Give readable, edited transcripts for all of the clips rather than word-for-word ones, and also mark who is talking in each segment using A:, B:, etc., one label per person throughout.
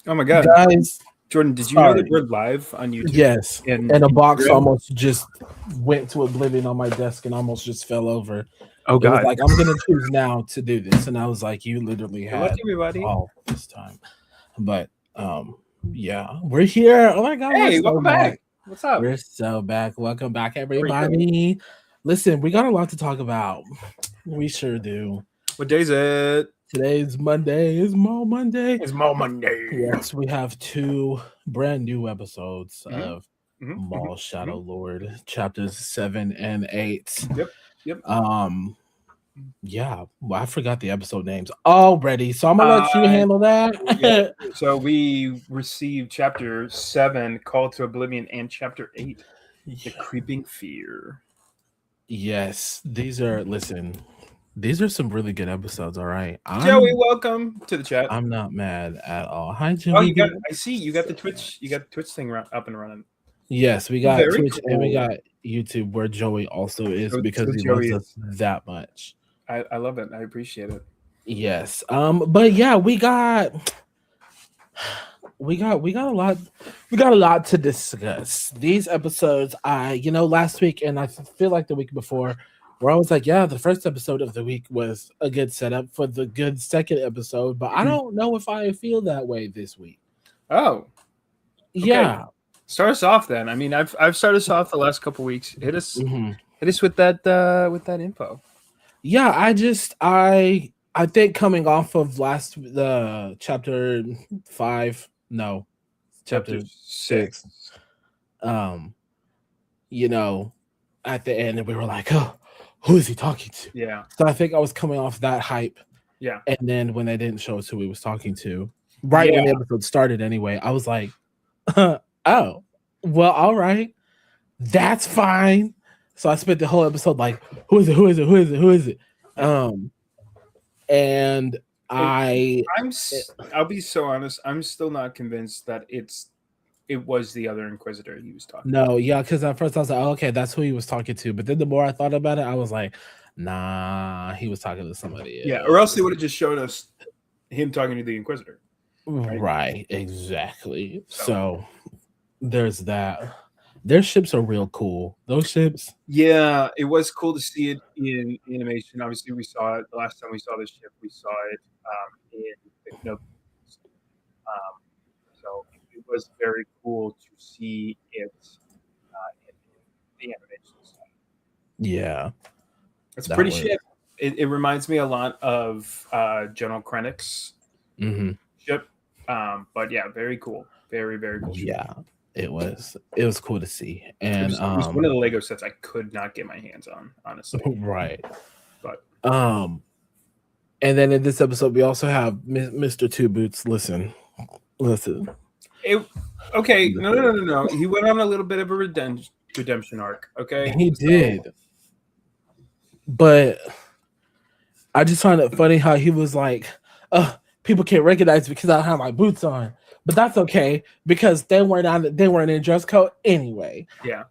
A: Oh my God,
B: Guys,
A: Jordan, did you know that
B: sorry.
A: we're live on YouTube
B: Yes.
A: and
B: And a box
A: Instagram?
B: almost just went to oblivion on my desk and almost just fell over.
A: Oh
B: It was
A: God,
B: like, I'm gonna choose now to do this. And I was like, you literally
A: good luck,
B: had
A: everybody.
B: all this time. But yeah, we're here. Oh my god, we're
A: Hey,
B: so
A: welcome
B: back.
A: back. What's up?
B: We're so back. Welcome back,
A: How are you doing?
B: everybody. Listen, we got a lot to talk about. We sure do.
A: What day is it?
B: Today's Monday. Is Maul Monday?
A: It's Maul Monday.
B: Yes, we have two brand new episodes
A: Mhm,
B: of
A: mhm,
B: Maul
A: mhm,
B: Shadow
A: mhm.
B: Lord, chapters 7 and 8.
A: Yep, yep.
B: Yeah, well, I forgot the episode names already, so I'm gonna let you
A: Uh,
B: handle
A: yeah.
B: that.
A: So we received Chapter 7, Call to Oblivion, and Chapter 8, The Creeping Fear.
B: Yes, these are some really good episodes. All right,
A: Joey, welcome to the chat.
B: I'm not mad at all. Hi,
A: Oh,
B: Joey.
A: I see you got the Twitch. You got the Twitch thing up and running.
B: Yes, we got
A: Very
B: Twitch and we
A: cool.
B: got YouTube, where Joey also is because
A: So
B: he loves
A: Joey
B: us
A: is.
B: that much.
A: I love it. I appreciate it.
B: Yes. But yeah, we got a lot to discuss. These episodes, last week and I feel like the week before, where I was like, yeah, the first episode of the week was a good setup for the good second episode, but I don't know if I feel that way this week.
A: Oh, okay.
B: Yeah.
A: Start us off then. I mean, I've started us off the last couple weeks. Hit us with that info.
B: Yeah, I think coming off of the chapter 5, no,
A: Chapter
B: chapter
A: 6.
B: 6, um, you know, at the end we were like, oh, who is he talking to?
A: Yeah.
B: So I think I was coming off that hype.
A: Yeah.
B: And then when they didn't show us who he was talking to, right when the episode started anyway, I was like, oh, well, all right, that's fine. So I spent the whole episode like, who is it? Who is it? Who is it? Who is it? And
A: I'll be so honest. I'm still not convinced that it was the other Inquisitor he was talking to.
B: No, yeah, because at first I was like, oh, okay, that's who he was talking to. But then the more I thought about it, I was like, nah, he was talking to somebody else.
A: Yeah, or else they would have just showed us him talking to the Inquisitor.
B: Right, exactly. So there's that. Their ships are real cool. Those ships.
A: Yeah, it was cool to see it in animation. Obviously, we saw it the last time we saw this ship. We saw it in the Pinocchio. So it was very cool to see it in the animation style.
B: Yeah,
A: it's a pretty ship. It reminds me a lot of General Krennic's ship. But yeah, very cool. Very, very cool ship.
B: Yeah. It was cool to see. And
A: it was one of the Lego sets I could not get my hands on, honestly.
B: Right.
A: But
B: and then in this episode we also have Mr. Two Boots. Listen.
A: Okay, no. He went on a little bit of a redemption arc. Okay,
B: he did. But I just find it funny how he was like, people can't recognize me because I don't have my boots on. But that's okay because they weren't in dress code anyway.
A: Yeah.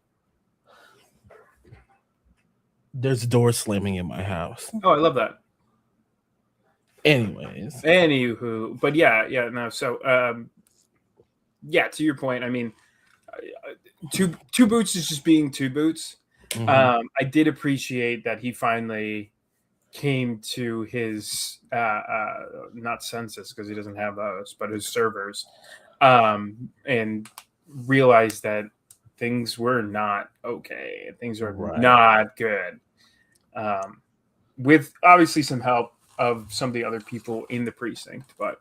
B: There's doors slamming in my house.
A: Oh, I love that.
B: Anywho,
A: but yeah, no. So, yeah, to your point, I mean, two boots is just being two boots. I did appreciate that he finally came to his not senses, because he doesn't have those, but his servers, and realized that things were not okay. Things were not good. With obviously some help of some of the other people in the precinct, but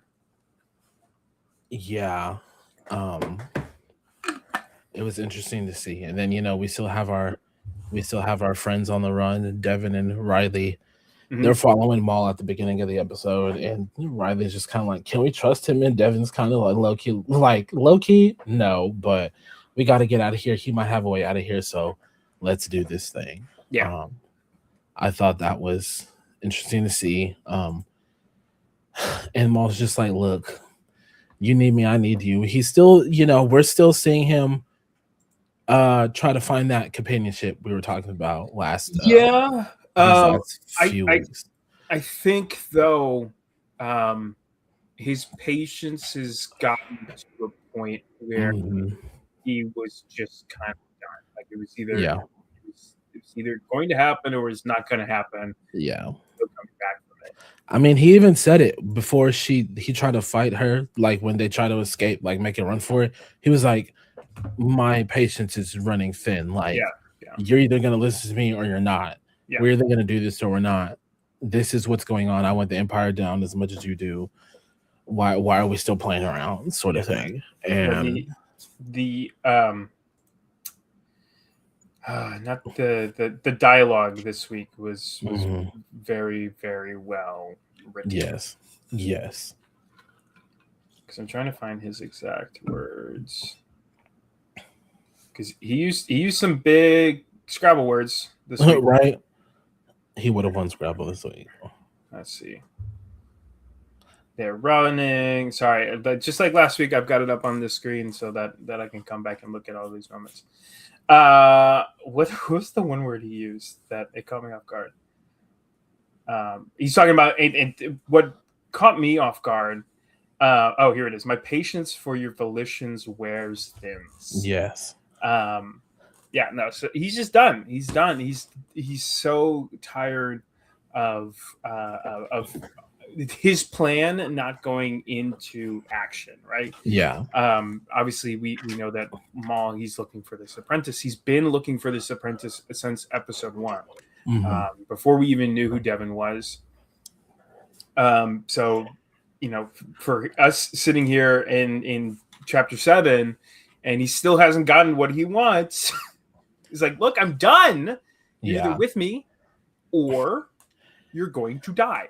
B: yeah, it was interesting to see. And then we still have our friends on the run, Devin and Riley. They're following Maul at the beginning of the episode, and Riley's just kind of like, can we trust him? And Devin's kind of like low key, no, but we got to get out of here. He might have a way out of here, so let's do this thing.
A: Yeah.
B: I thought that was interesting to see. And Maul's just like, look, you need me, I need you. He's still, we're still seeing him try to find that companionship we were talking about last.
A: I think though, his patience has gotten to a point where
B: Mhm.
A: he was just kind of done. Like it was either
B: Yeah.
A: it was either going to happen or it's not going to happen.
B: Yeah.
A: He'll come back from it.
B: I mean, he even said it before he tried to fight her, like when they try to escape, like make a run for it. He was like, my patience is running thin. Like,
A: Yeah, yeah,
B: you're either gonna listen to me or you're not.
A: yeah.
B: We're either gonna do this or we're not. This is what's going on. I want the empire down as much as you do. Why are we still playing around? Sort of thing.
A: Yeah,
B: And
A: the not the dialogue this week was
B: mhm,
A: very, very well written.
B: yes. Yes.
A: Because I'm trying to find his exact words. Because he used some big Scrabble words this week.
B: Right. He would have won Scrabble this week.
A: Let's see. They're running. Sorry, but just like last week, I've got it up on the screen so that I can come back and look at all these moments. What was the one word he used that it caught me off guard? He's talking about what caught me off guard. Oh, here it is. My patience for your volitions wears thin.
B: Yes.
A: Yeah, no. So he's just done. He's done. He's so tired of his plan not going into action, right?
B: Yeah.
A: Obviously we know that Maul, he's looking for this apprentice. He's been looking for this apprentice since episode 1, before we even knew who Devin was. So, you know, for us sitting here in chapter 7, and he still hasn't gotten what he wants. He's like, look, I'm done. You're either with me or you're going to die.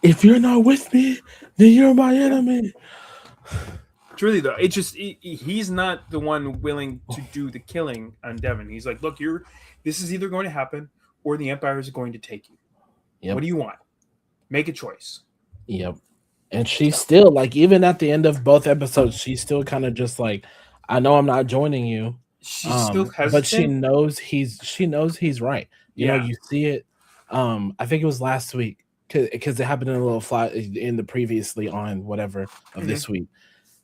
B: If you're not with me, then you're my enemy.
A: Truly, though, he's not the one willing to do the killing on Devin. He's like, look, this is either going to happen or the Empire is going to take you. Yep. What do you want? Make a choice.
B: Yep. And she's still like, even at the end of both episodes, she's still kind of just like, I know I'm not joining you.
A: She's still hesitant,
B: but she knows he's right. You know, you see it. I think it was last week because it happened in a little flat in the previously on whatever of this week,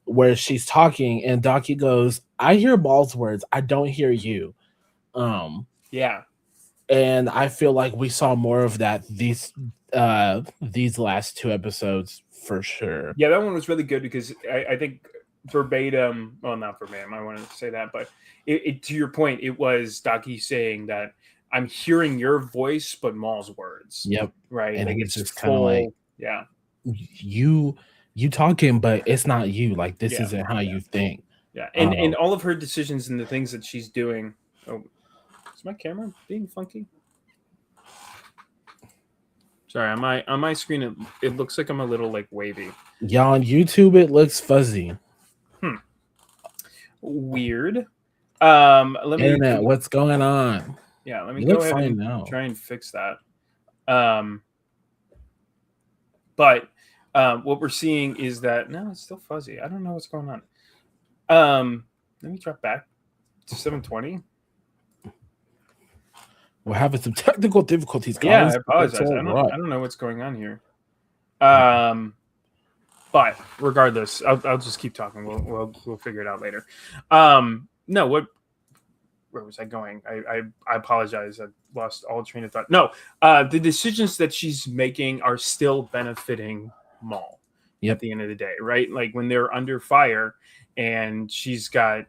B: where she's talking and Docky goes, I hear Maul's words, I don't hear you.
A: Yeah.
B: And I feel like we saw more of that these last 2 episodes for sure.
A: Yeah, that one was really good because I think verbatim, well, not verbatim, I want to say that, but it to your point, it was Docky saying that I'm hearing your voice, but Maul's words.
B: Yep.
A: Right.
B: And
A: like
B: it's just kind of like,
A: yeah,
B: you talking, but it's not you. Like, this isn't how you think.
A: Yeah. And all of her decisions and the things that she's doing. Oh, is my camera being funky? Sorry, on my screen it looks like I'm a little like wavy.
B: Yeah, on YouTube it looks fuzzy.
A: Weird. Let me
B: Internet, what's going on?
A: Yeah, let me go ahead and try and fix that. But what we're seeing is that no, it's still fuzzy. I don't know what's going on. Let me drop back to 720.
B: We're having some technical difficulties, guys.
A: Yeah, I apologize. I don't know what's going on here. But regardless, I'll just keep talking. We'll figure it out later. No, where was I going? I apologize. I lost all train of thought. No, the decisions that she's making are still benefiting Maul. At the end of the day, right? Like when they're under fire and she's got,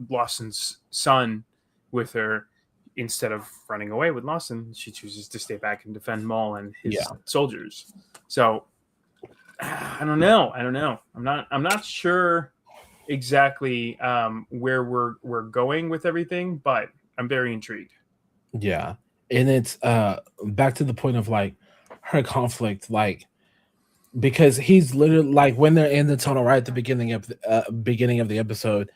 A: Lawson's son with her, instead of running away with Lawson, she chooses to stay back and defend Maul and his soldiers. So I don't know. I'm not sure exactly where we're going with everything, but I'm very intrigued.
B: Yeah. And it's back to the point of like her conflict, like, because he's literally like, when they're in the tunnel right at the beginning of the episode,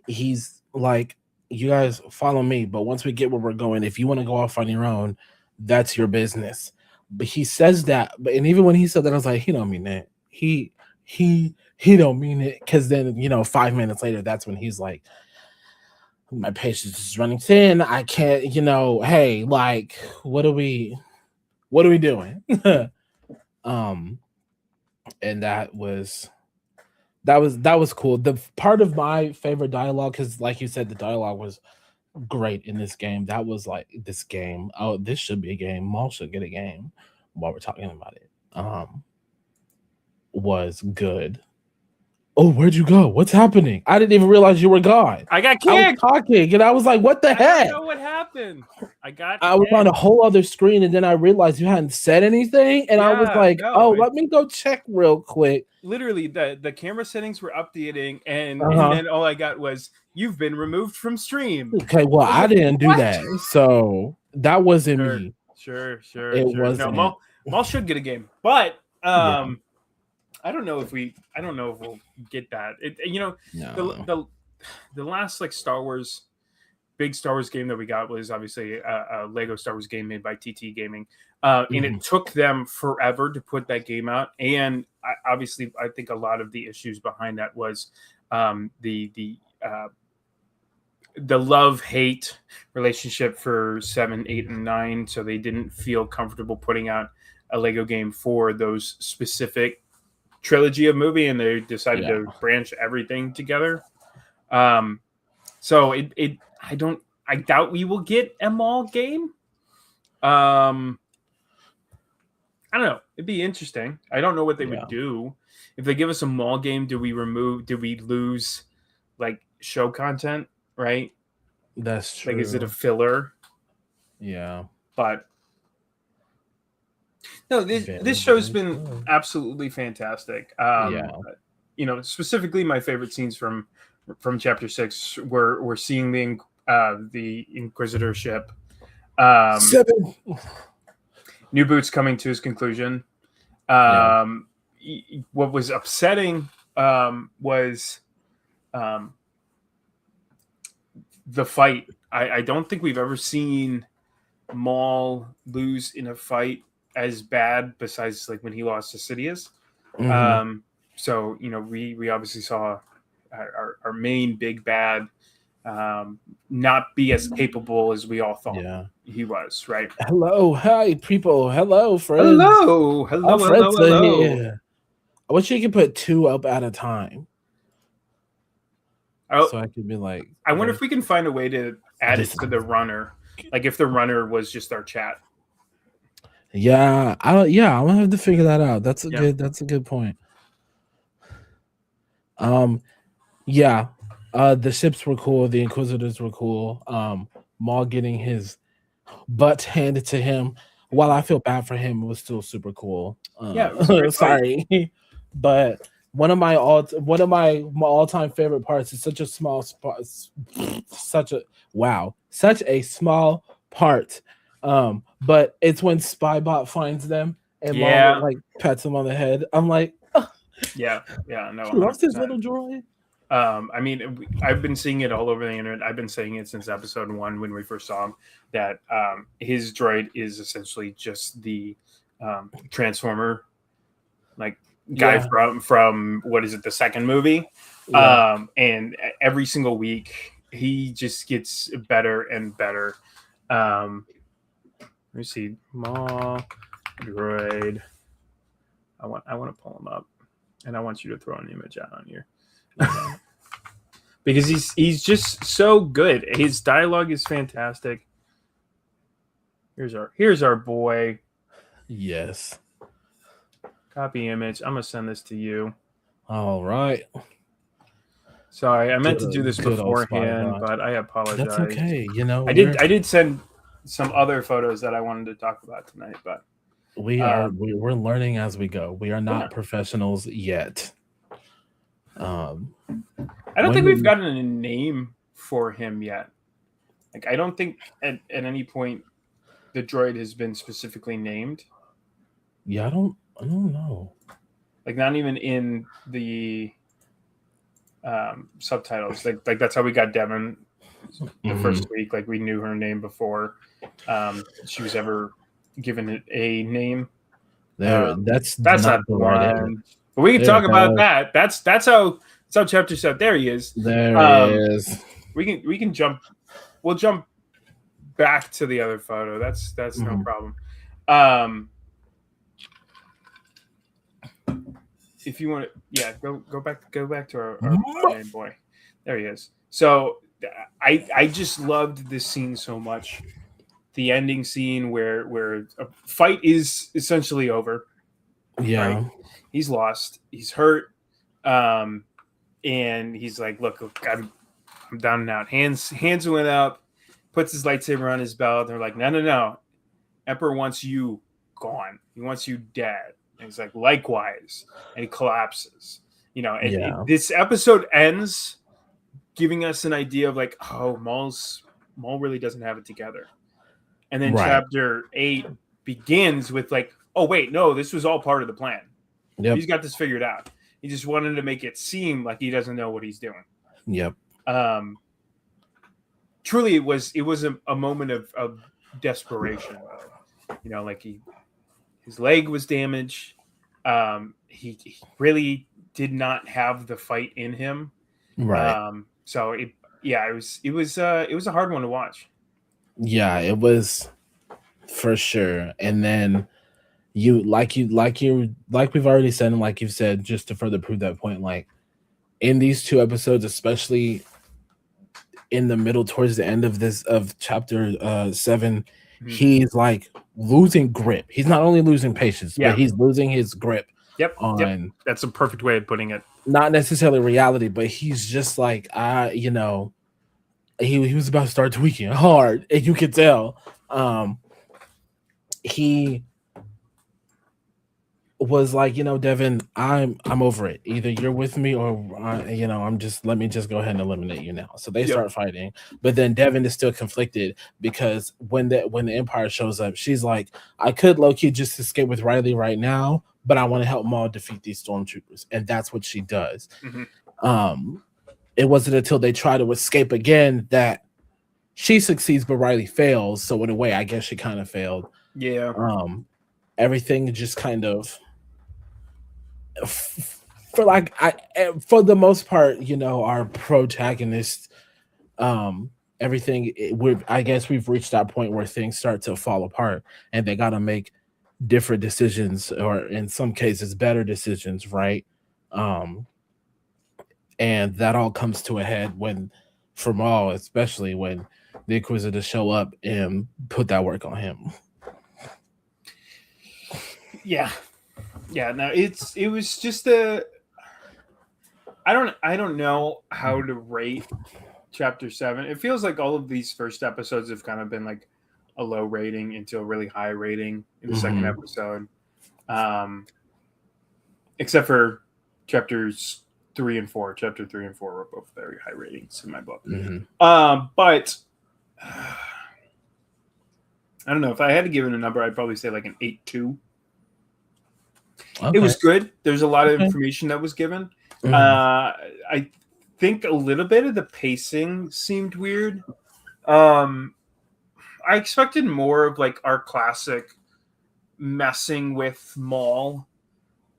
B: he's like, you guys follow me, but once we get where we're going, if you want to go off on your own, that's your business. But he says that, and even when he said that, I was like, he don't mean that. He don't mean it, because then 5 minutes later, that's when he's like, my patience is running thin. I can't, hey, like, what are we doing? and that was cool. The part of my favorite dialogue, because like you said, the dialogue was great in this game. That was like this game. Oh, this should be a game. Maul should get a game while we're talking about it. Was good. Oh, where'd you go? What's happening? I didn't even realize you were gone.
A: I got
B: I was
A: kicked.
B: talking and I was like, what the
A: I
B: heck?
A: don't know what happened.
B: I was on a whole other screen and then I realized you hadn't said anything. And I was like, let me go check real quick.
A: Literally, the camera settings were updating, and then all I got was, you've been removed from stream.
B: Okay, well, I didn't do that. So that wasn't me.
A: Sure.
B: It wasn't.
A: No, Maul should get a game. But I don't know if we'll get that. The last like big Star Wars game that we got was obviously a Lego Star Wars game made by TT Gaming, and it took them forever to put that game out. And I think a lot of the issues behind that was the love-hate relationship for 7, 8, and 9. So they didn't feel comfortable putting out a Lego game for those specific trilogy of movie, and they decided to branch everything together. So I doubt we will get a Maul game. I don't know. It'd be interesting. I don't know what they would do if they give us a Maul game. Do we lose like show content? Right.
B: That's true.
A: Like, is it a filler?
B: Yeah.
A: But no, this show's been absolutely fantastic. Specifically my favorite scenes from chapter 6 were seeing the Inquisitor ship.
B: 7.
A: New Boots coming to his conclusion. What was upsetting was the fight. I don't think we've ever seen Maul lose in a fight as bad, besides like when he lost to Sidious. So we obviously saw our main big bad not be as capable as we all thought he was, right?
B: Hello, hi people. Hello, friends.
A: Hello.
B: Here. I wish you could put 2 up at a time. So I could be like,
A: I wonder if we can find a way to add it to the runner, like if the runner was just our chat.
B: I'm gonna have to figure that out. That's a good point. The ships were cool. The Inquisitors were cool. Maul getting his butt handed to him. While I feel bad for him, it was still super cool. Sorry, but one of my all-time favorite parts is such a small spot, such a small part. But it's when Spybot finds them and Maul like pats him on the head. I'm like, no,
A: he
B: loves his little droid.
A: I've been seeing it all over the internet. I've been saying it since episode 1 when we first saw him, that his droid is essentially just the Transformer like guy from what is it, the second movie. And every single week he just gets better and better. Let me see, Maul droid. I want to pull him up, and I want you to throw an image out on here. Because he's just so good. His dialogue is fantastic. Here's our boy.
B: Yes.
A: Copy image. I'm gonna send this to you.
B: All right.
A: Sorry, I meant to do this beforehand, but I apologize.
B: That's okay.
A: I did send some other photos that I wanted to talk about tonight, but
B: we're learning as we go. We are not professionals yet.
A: I don't think we've gotten a name for him yet. Like, I don't think at any point the droid has been specifically named.
B: Yeah, I don't know.
A: Like, not even in the subtitles. Like that's how we got Devin the first week. Like, we knew her name before she was ever given it a name.
B: That's
A: not the one. But we can talk about that. That's how chapter 7. There he is.
B: There he is.
A: We can jump. We'll jump back to the other photo. That's no problem. if you want to, go back to our main boy. There he is. So I just loved this scene so much. The ending scene where a fight is essentially over.
B: Yeah.
A: Right? He's lost. He's hurt. And he's like, "Look, I'm down and out." Hands went up. Puts his lightsaber on his belt. They're like, "No. Emperor wants you gone. He wants you dead." And he's like, "Likewise," and he collapses. This episode ends giving us an idea of like, oh, Maul really doesn't have it together. And then chapter 8 begins with like, oh wait, no, this was all part of the plan. Yep. He's got this figured out. He just wanted to make it seem like he doesn't know what he's doing.
B: Yep.
A: Truly, it was a moment of desperation. Like his leg was damaged. He really did not have the fight in him.
B: Right.
A: So it was a hard one to watch.
B: Yeah, it was for sure. And then like we've already said, and like you've said, just to further prove that point, like in these 2 episodes, especially in the middle towards the end of chapter 7, he's like losing grip. He's not only losing patience, but he's losing his grip.
A: Yep. That's a perfect way of putting it. Not
B: necessarily reality, but he's just like, he was about to start tweaking hard, and you could tell. He was like, Devin, I'm over it. Either you're with me or let me just go ahead and eliminate you now. So they start fighting, but then Devin is still conflicted because when the Empire shows up, she's like, I could low-key just escape with Riley right now, but I want to help Maul defeat these stormtroopers, and that's what she does. It wasn't until they try to escape again that she succeeds, but Riley fails. So in a way, I guess she kind of failed.
A: Yeah.
B: Everything just kind of, for the most part, our protagonist, everything. I guess we've reached that point where things start to fall apart, and they got to make different decisions, or in some cases, better decisions, right? And that all comes to a head for Maul, especially when the Inquisitors show up and put that work on him.
A: Yeah. No, it was just I don't know how to rate chapter 7. It feels like all of these first episodes have kind of been like a low rating into a really high rating in the second episode. Except for chapters 3 and 4. Chapter 3 and 4 were both very high ratings in my book. But I don't know. If I had to give it a number, I'd probably say like an 8.2. Okay. It was good. There's a lot of information that was given. I think a little bit of the pacing seemed weird. I expected more of like our classic messing with Maul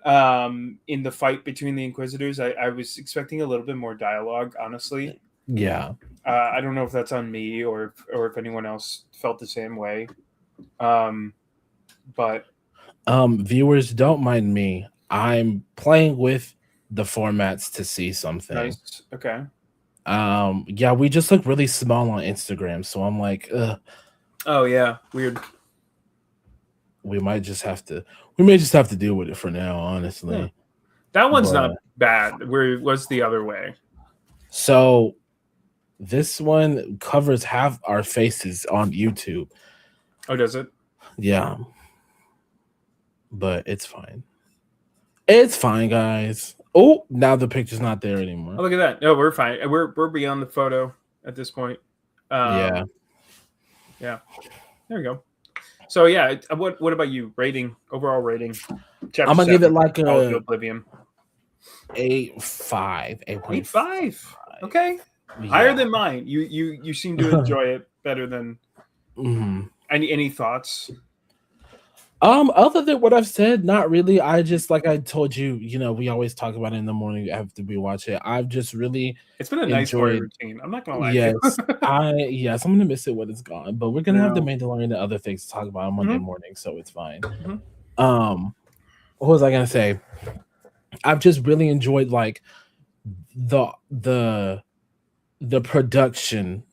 A: in the fight between the Inquisitors. I was expecting a little bit more dialogue, honestly.
B: Yeah.
A: I don't know if that's on me or if anyone else felt the same way. But
B: viewers, don't mind me. I'm playing with the formats to see something.
A: Nice. Okay.
B: Yeah, we just look really small on Instagram, so I'm like, ugh.
A: Oh yeah, weird.
B: We may just have to deal with it for now, honestly. Yeah.
A: That one's not bad. What's the other way?
B: So this one covers half our faces on YouTube.
A: Oh, does it?
B: Yeah. But it's fine. It's fine, guys. Oh, now the picture's not there anymore.
A: Oh, look at that. No, we're fine. We're beyond the photo at this point. Yeah. There we go. So yeah, what about you? Overall rating.
B: Chapter I'm gonna 7, give it like a
A: Oblivion.
B: 8.5.
A: 8.5. Okay. Yeah. Higher than mine. You seem to enjoy it better than. Any thoughts?
B: Other than what I've said, not really. I just, like I told you, we always talk about it in the morning after we watch it. I've just really
A: it's been a nice morning routine. I'm not gonna lie.
B: Yes, I'm gonna miss it when it's gone. But we're gonna have the Mandalorian and other things to talk about on Monday morning, so it's fine. What was I gonna say? I've just really enjoyed like the the the production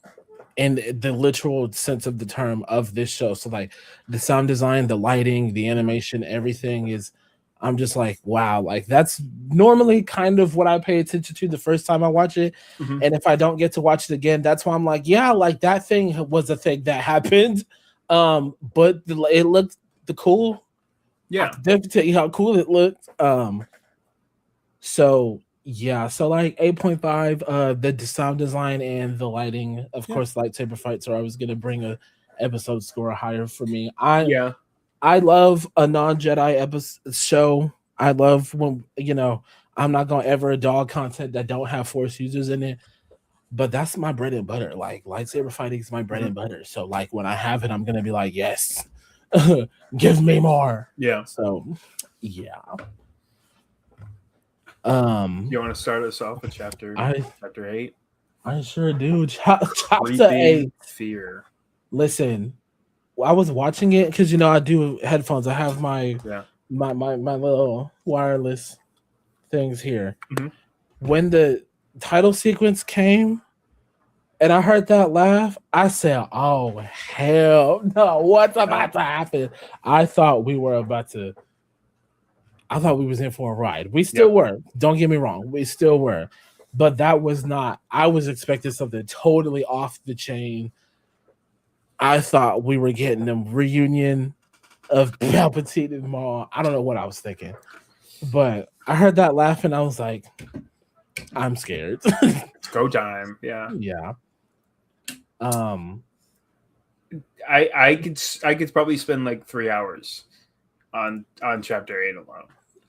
B: in the literal sense of the term of this show. So like the sound design, the lighting, the animation, everything is I'm just like, wow, like that's normally kind of what I pay attention to the first time I watch it.
A: Mhm.
B: And if I don't get to watch it again, that's why I'm like, yeah, like that thing was a thing that happened. But it looked the cool. I
A: Yeah.
B: can definitely tell you how cool it looked. So yeah, so like 8.5, the sound design and the lighting, of
A: Yeah.
B: course, lightsaber fights are always gonna bring a episode score higher for me. I love a non-Jedi episode show. I love when I'm not gonna ever dog content that don't have force users in it, but that's my bread and butter. Like lightsaber fighting is my bread
A: Mhm.
B: and butter. So like when I have it, I'm gonna be like, yes, give me more.
A: Yeah.
B: So yeah.
A: You want to start us off with chapter
B: I
A: 8?
B: I sure do. Chapter
A: Creepy
B: 8.
A: fear.
B: Listen, I was watching it because I do headphones. I have my
A: Yeah.
B: my little wireless things here.
A: Mhm.
B: When the title sequence came and I heard that laugh, I said, "Oh hell no! What's about to happen?" I thought we were about to. I thought we was in for a ride. We still
A: Yep.
B: were. Don't get me wrong. We still were. But that was not. I was expecting something totally off the chain. I thought we were getting a reunion of Palpatine and Maul. I don't know what I was thinking. But I heard that laugh and I was like, I'm scared.
A: It's go time. Yeah.
B: Yeah.
A: I could probably spend like 3 hours on chapter 8 alone.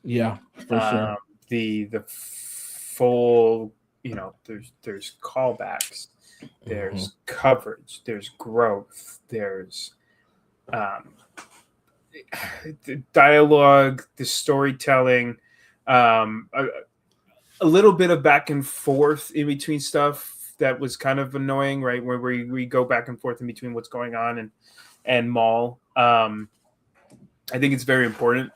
B: Yeah, for sure.
A: The full, there's callbacks, there's coverage, there's growth, there's the dialogue, the storytelling, a little bit of back and forth in between stuff that was kind of annoying, right? Where we go back and forth in between what's going on and Maul. I think it's very important.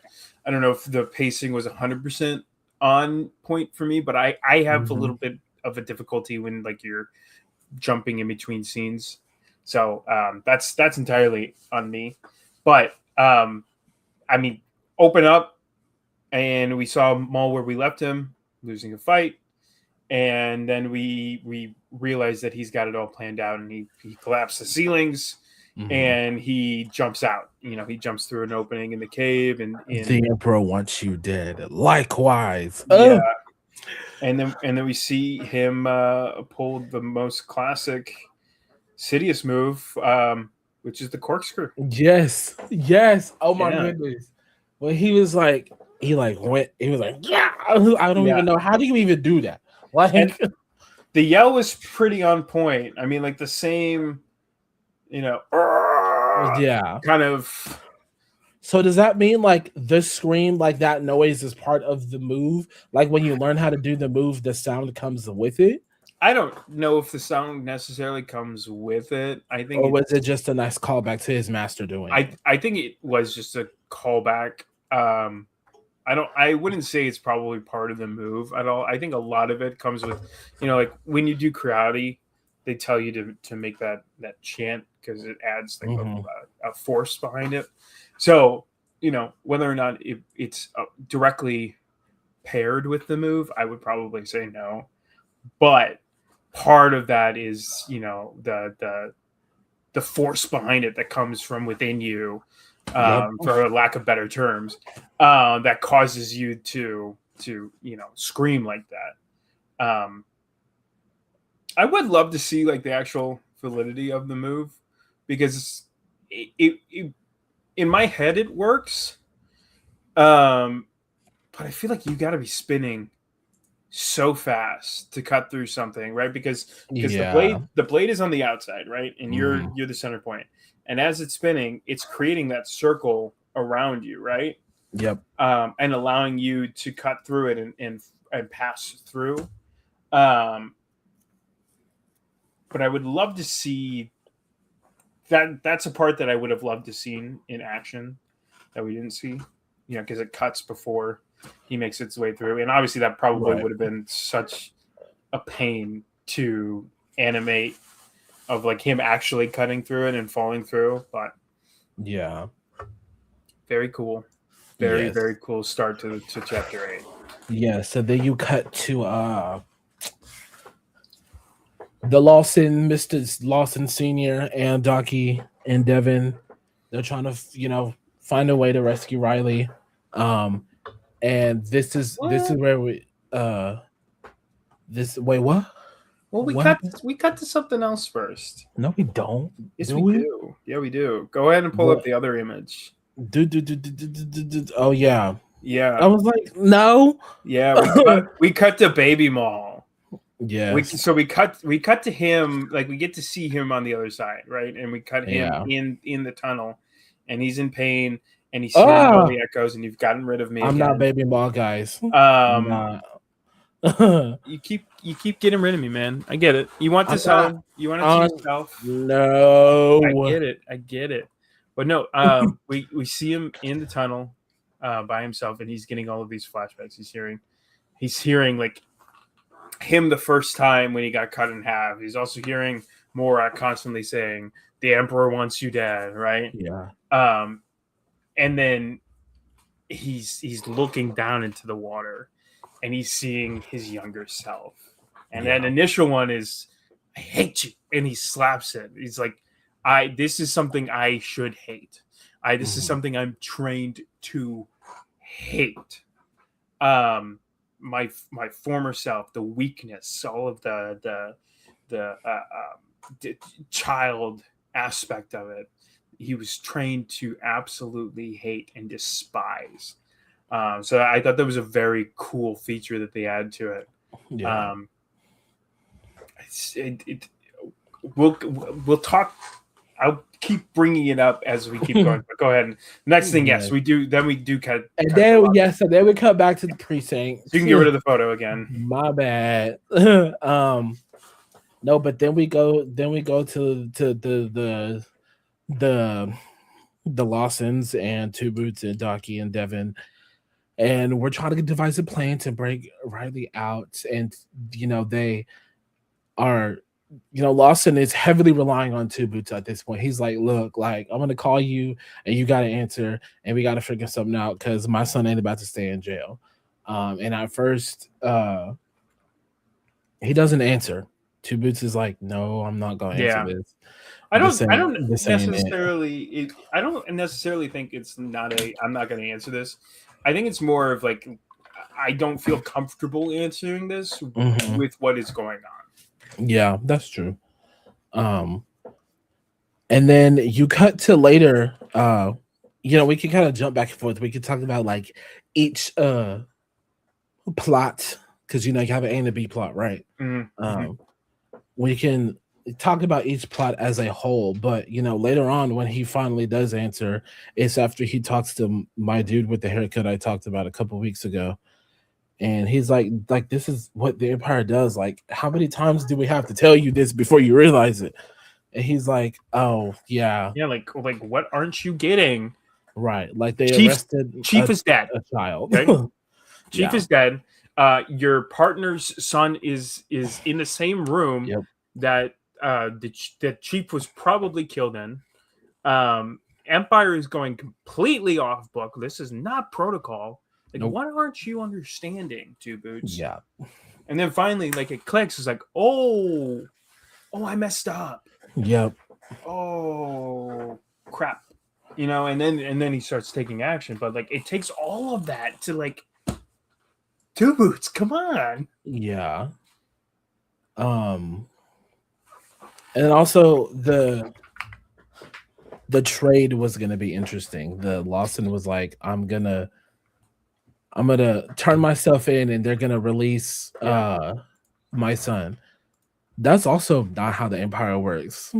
A: I don't know if the pacing was 100% on point for me, but I have a little bit of a difficulty when like you're jumping in between scenes. So that's entirely on me. But I mean, open up and we saw Maul where we left him, losing a fight. And then we realized that he's got it all planned out, and he collapsed the ceilings and he jumps out. He jumps through an opening in the cave, and
B: the Emperor wants you dead. Likewise.
A: Yeah. And then we see him pull the most classic Sidious move, which is the corkscrew.
B: Yes. Oh my goodness. When he was like, he was like, yeah. I don't even know. How do you even do that? Like,
A: and the yell was pretty on point. I mean, like the same, kind of.
B: So does that mean like the scream, like that noise is part of the move? Like when you learn how to do the move, the sound comes with it?
A: I don't know if the sound necessarily comes with it. I think,
B: or was it just a nice callback to his master doing it?
A: I think it was just a callback. I wouldn't say it's probably part of the move at all. I think a lot of it comes with, like when you do karate, they tell you to make that chant because it adds like a force behind it. So, whether or not it's directly paired with the move, I would probably say no. But part of that is, the force behind it that comes from within you, for lack of better terms, that causes you to scream like that. I would love to see like the actual validity of the move, because it in my head it works, but I feel like you got to be spinning so fast to cut through something, right? Because the blade is on the outside, right, and you're the center point, and as it's spinning, it's creating that circle around you, right?
B: Yep.
A: And allowing you to cut through it and pass through. But I would love to see that. That's a part that I would have loved to see in action that we didn't see, because it cuts before he makes its way through. And obviously that probably
B: Right.
A: would have been such a pain to animate, of like him actually cutting through it and falling through. But
B: Yeah.
A: very cool. Very,
B: Yes.
A: very cool start to chapter 8.
B: Yeah. So then you cut to the Lawson, Mr. Lawson Sr. and Docky and Devin. They're trying to, find a way to rescue Riley. And this is where we this wait, what?
A: Well, we
B: What?
A: cut to something else first.
B: No, we don't.
A: Yes, we do. Yeah, we do. Go ahead and pull up the other image.
B: Oh yeah.
A: Yeah.
B: I was like, no.
A: Yeah, we cut to Baby Maul.
B: Yeah.
A: We cut to him, like we get to see him on the other side, right? And we cut him in the tunnel, and he's in pain, and he's hearing all the echoes, and you've gotten rid of me.
B: I'm not Baby Maul, guys.
A: You keep getting rid of me, man. I get it. You want to sell? You want to see yourself?
B: No,
A: I get it. But no, we see him in the tunnel by himself, and he's getting all of these flashbacks. He's hearing like him the first time when he got cut in half. He's also hearing Morak constantly saying, "The Emperor wants you dead," right?
B: Yeah.
A: And then he's looking down into the water, and he's seeing his younger self. And that initial one is, "I hate you," and he slaps it. He's like, this is something I should hate. This is something I'm trained to hate. My former self, the weakness, all of the child aspect of it, he was trained to absolutely hate and despise. So I thought that was a very cool feature that they add to it.
B: Yeah.
A: We'll talk. I'll keep bringing it up as we keep going. But go ahead. Next thing, yes, we do. Then we do cut.
B: And then we cut back to the precinct.
A: So you can get rid of the photo again.
B: My bad. No, but then we go to the Lawsons and Two Boots and Docky and Devin, and we're trying to devise a plan to break Riley out. And they are. Lawson is heavily relying on Two Boots at this point. He's like, look, like, I'm going to call you and you got to answer and we got to figure something out because my son ain't about to stay in jail. And at first, he doesn't answer. Two Boots is like, no, I'm not going to answer this.
A: I don't necessarily think it's not I'm not going to answer this. I think it's more of like, I don't feel comfortable answering this with what is going on.
B: Yeah, that's true. And then you cut to later. We can kind of jump back and forth. We can talk about like each plot because you have an A and a B plot, right? We can talk about each plot as a whole, but later on when he finally does answer, it's after he talks to my dude with the haircut I talked about a couple weeks ago. And he's like, this is what the Empire does. Like, how many times do we have to tell you this before you realize it? And he's like, oh, yeah.
A: Yeah, like what aren't you getting?
B: Right. Like they arrested
A: Chief is dead.
B: A child.
A: Okay? Chief is dead. Your partner's son is in the same room that the Chief was probably killed in. Empire is going completely off book. This is not protocol. Like, what aren't you understanding, Two Boots?
B: Yeah.
A: And then finally, like, it clicks. It's like, oh, I messed up.
B: Yep.
A: Oh, crap. And then he starts taking action. But like, it takes all of that to like, Two Boots, come on.
B: Yeah. And also the trade was gonna be interesting. The Lawson was like, I'm gonna turn myself in and they're gonna release my son. That's also not how the Empire works.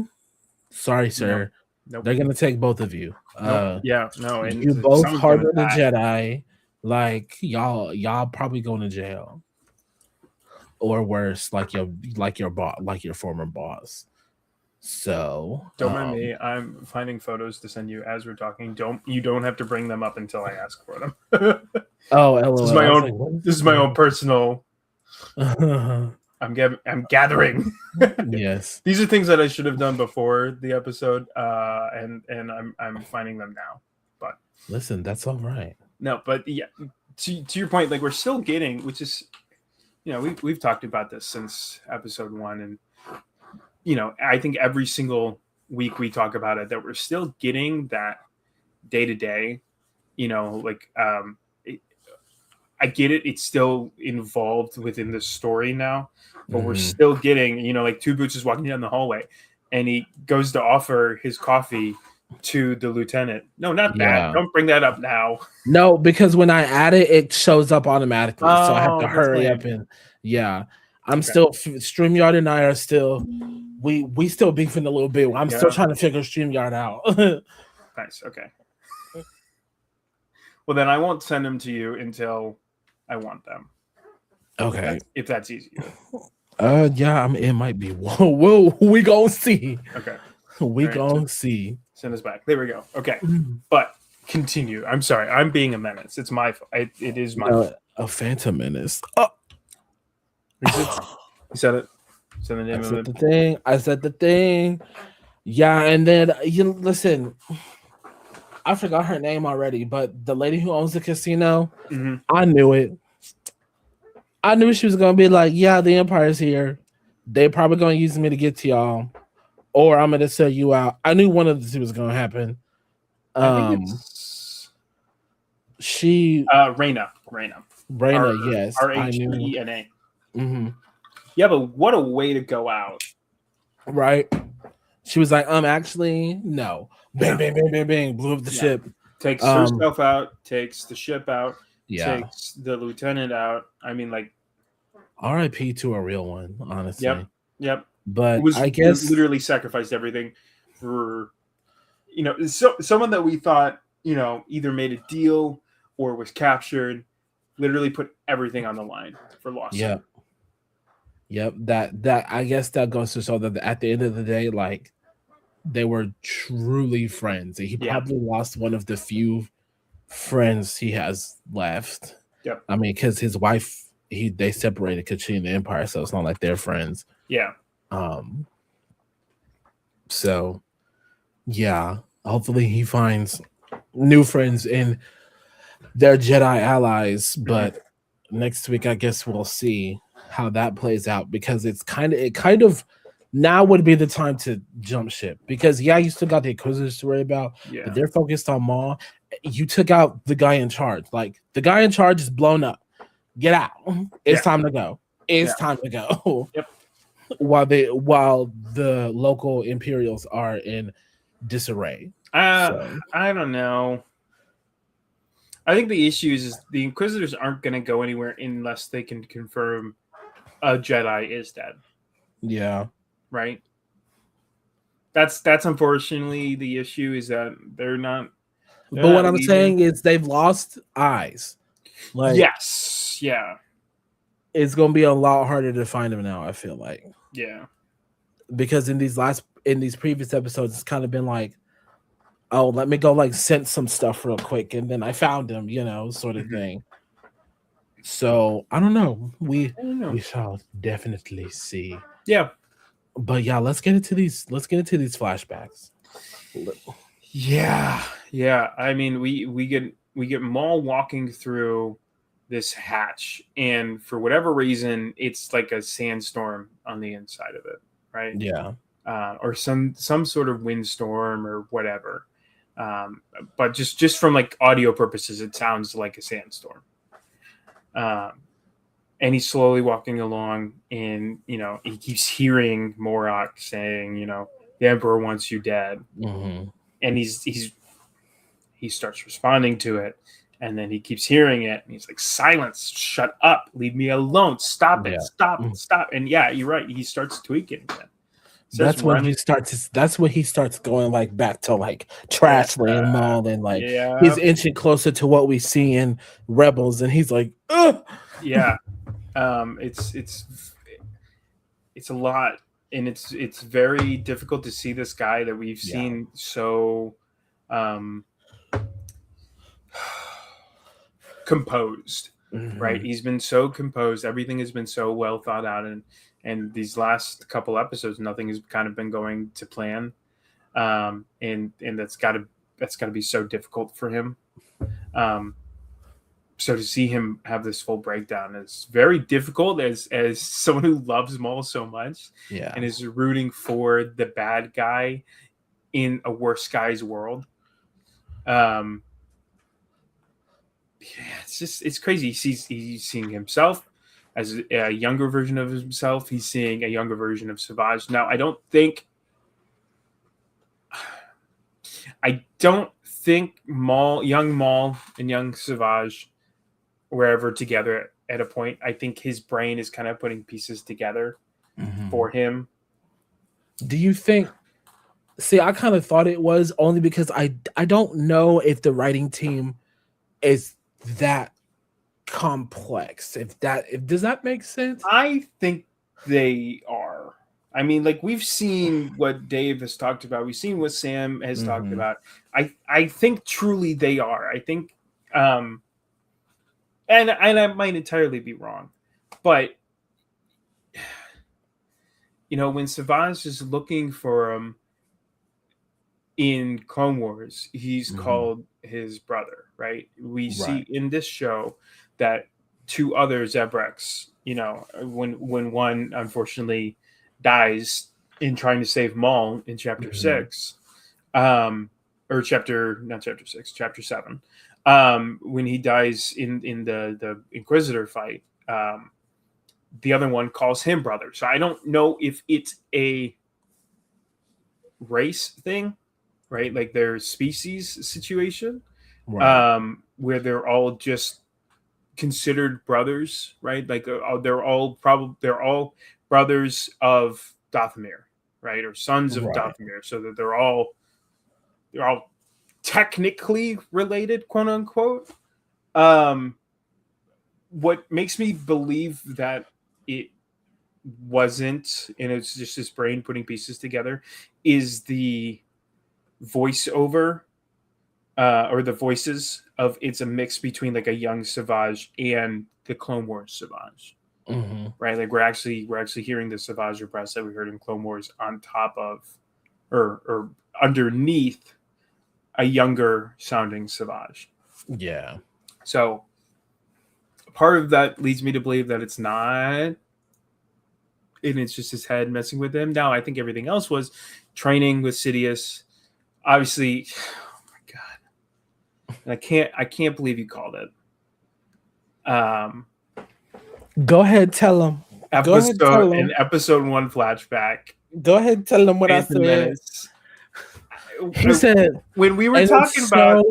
B: Sorry, sir. Nope. They're gonna take both of you.
A: And
B: you both harbor the Jedi. Like y'all probably going to jail. Or worse, like your boss, like your former boss. So
A: don't mind me. I'm finding photos to send you as we're talking. You don't have to bring them up until I ask for them.
B: Oh,
A: This is
B: LOL.
A: my
B: I was
A: own.
B: like, what is
A: This is my own personal.
B: this?
A: I'm gathering.
B: Yes.
A: These are things that I should have done before the episode, and I'm finding them now. But
B: Listen, that's all right.
A: no, but yeah, to your point, like we're still getting, which is, we've talked about this since episode 1, and I think every single week we talk about it, that we're still getting that day to day. Like I get it; it's still involved within the story now, but we're still getting, like Two Boots is walking down the hallway, and he goes to offer his coffee to the lieutenant. No, not that.
B: Yeah.
A: Don't bring that up now.
B: No, because when I add it, it shows up automatically. So I have to
A: Oh, that's
B: hurry
A: lame.
B: up and yeah. I'm
A: Okay.
B: still StreamYard and I are still we still beefing a little bit. I'm still
A: Yeah.
B: trying to figure StreamYard out.
A: Nice. Okay. Well, then I won't send them to you until I want them.
B: Okay.
A: If that's easier.
B: Yeah, I mean, it might be. Whoa, we gonna see.
A: Okay.
B: We
A: All right,
B: gonna see.
A: Send us back. There we go. Okay. But continue. I'm sorry. I'm being a menace. It's my fault. It is my fault.
B: A Phantom Menace. Oh.
A: You said it. Said the name of it.
B: The thing. I said the thing. Yeah, and then listen. I forgot her name already, but the lady who owns the casino, I knew it. I knew she was gonna be like, yeah, the Empire's here. They probably gonna use me to get to y'all, or I'm gonna sell you out. I knew one of the two was gonna happen.
A: I think it's Reyna.
B: Yes.
A: RHENA.
B: Mm-hmm.
A: Yeah, but what a way to go out.
B: Right. She was like, actually, no. Bang, bang, bang, bang, bang, blew up the ship.
A: Takes herself out, takes the ship out,
B: takes
A: the lieutenant out. I mean, like,
B: RIP to a real one, honestly.
A: Yep.
B: But I guess
A: literally sacrificed everything for, someone that we thought, either made a deal or was captured, literally put everything on the line for Lawson.
B: Yep. That I guess that goes to show that at the end of the day, like, they were truly friends. He probably lost one of the few friends he has left.
A: Yep.
B: I mean, because his wife, they separated because she in the Empire, so it's not like they're friends.
A: Yeah.
B: So, yeah. Hopefully, he finds new friends in their Jedi allies. But next week, I guess we'll see how that plays out, because it kind of now would be the time to jump ship, because you still got the Inquisitors to worry about, but they're focused on Maul. You took out the guy in charge. Like, the guy in charge is blown up. Get out. It's time to go. It's time to go.
A: Yep.
B: While the local Imperials are in disarray.
A: I don't know. I think the issue is the Inquisitors aren't going to go anywhere unless they can confirm a Jedi is dead.
B: Yeah.
A: Right. That's unfortunately the issue, is that they're not.
B: But what I'm saying is they've lost eyes. Like,
A: yes. Yeah.
B: It's going to be a lot harder to find them now, I feel like.
A: Yeah.
B: Because in these previous episodes, it's kind of been like, oh, let me go like sense some stuff real quick, and then I found him, sort of thing. So I don't know. We shall definitely see.
A: Yeah.
B: But yeah, let's get into these flashbacks.
A: Yeah. I mean, we get Maul walking through this hatch, and for whatever reason, it's like a sandstorm on the inside of it, right?
B: Yeah.
A: Or some sort of windstorm or whatever. But just from like audio purposes, it sounds like a sandstorm. And he's slowly walking along, and he keeps hearing Morok saying, the Emperor wants you dead.
B: Mm-hmm.
A: And he starts responding to it, and then he keeps hearing it, and he's like, silence, shut up, leave me alone, stop it, stop. And you're right, he starts tweaking again.
B: That's when he starts going like back to like trash land Maul, and like he's inching closer to what we see in Rebels, and he's like, ugh!
A: Yeah. It's a lot, and it's very difficult to see this guy that we've seen composed, right? He's been so composed. Everything has been so well thought out, and these last couple episodes, nothing has kind of been going to plan, and that's got to be so difficult for him. So to see him have this full breakdown is very difficult as someone who loves Maul so much, and is rooting for the bad guy in a worse guy's world. It's crazy. He's seeing himself as a younger version of himself. He's seeing a younger version of Savage. Now, I don't think young Maul and young Savage were ever together at a point. I think his brain is kind of putting pieces together for him.
B: Do you think? See, I kind of thought it was, only because I don't know if the writing team is that complex. If does that make sense?
A: I think they are. I mean, like, we've seen what Dave has talked about. We've seen what Sam has talked about. I think truly they are. I think, and I might entirely be wrong, but when Savage is looking for him in Clone Wars, he's called his brother, right? We see in this show that two other Zebreks, when one unfortunately dies in trying to save Maul in chapter 6, or chapter 7, when he dies in the Inquisitor fight, the other one calls him brother. So I don't know if it's a race thing, right? Like their species situation, where they're all just considered brothers, right? Like they're all brothers of Dathomir, right? Or sons of Dathomir, so that they're all technically related, quote unquote. What makes me believe that it wasn't, and it's just his brain putting pieces together, is the voiceover, or the voices of, it's a mix between like a young Savage and the Clone Wars Savage, right? Like we're actually hearing the Savage repress that we heard in Clone Wars on top of, or underneath, a younger sounding Savage.
B: Yeah.
A: So part of that leads me to believe that it's not, and it's just his head messing with him. Now, I think everything else was training with Sidious. Obviously, oh my God, and I can't believe you called it.
B: Go ahead, tell him.
A: Episode 1 flashback.
B: Go ahead, tell them what I said. He said
A: when we were talking about.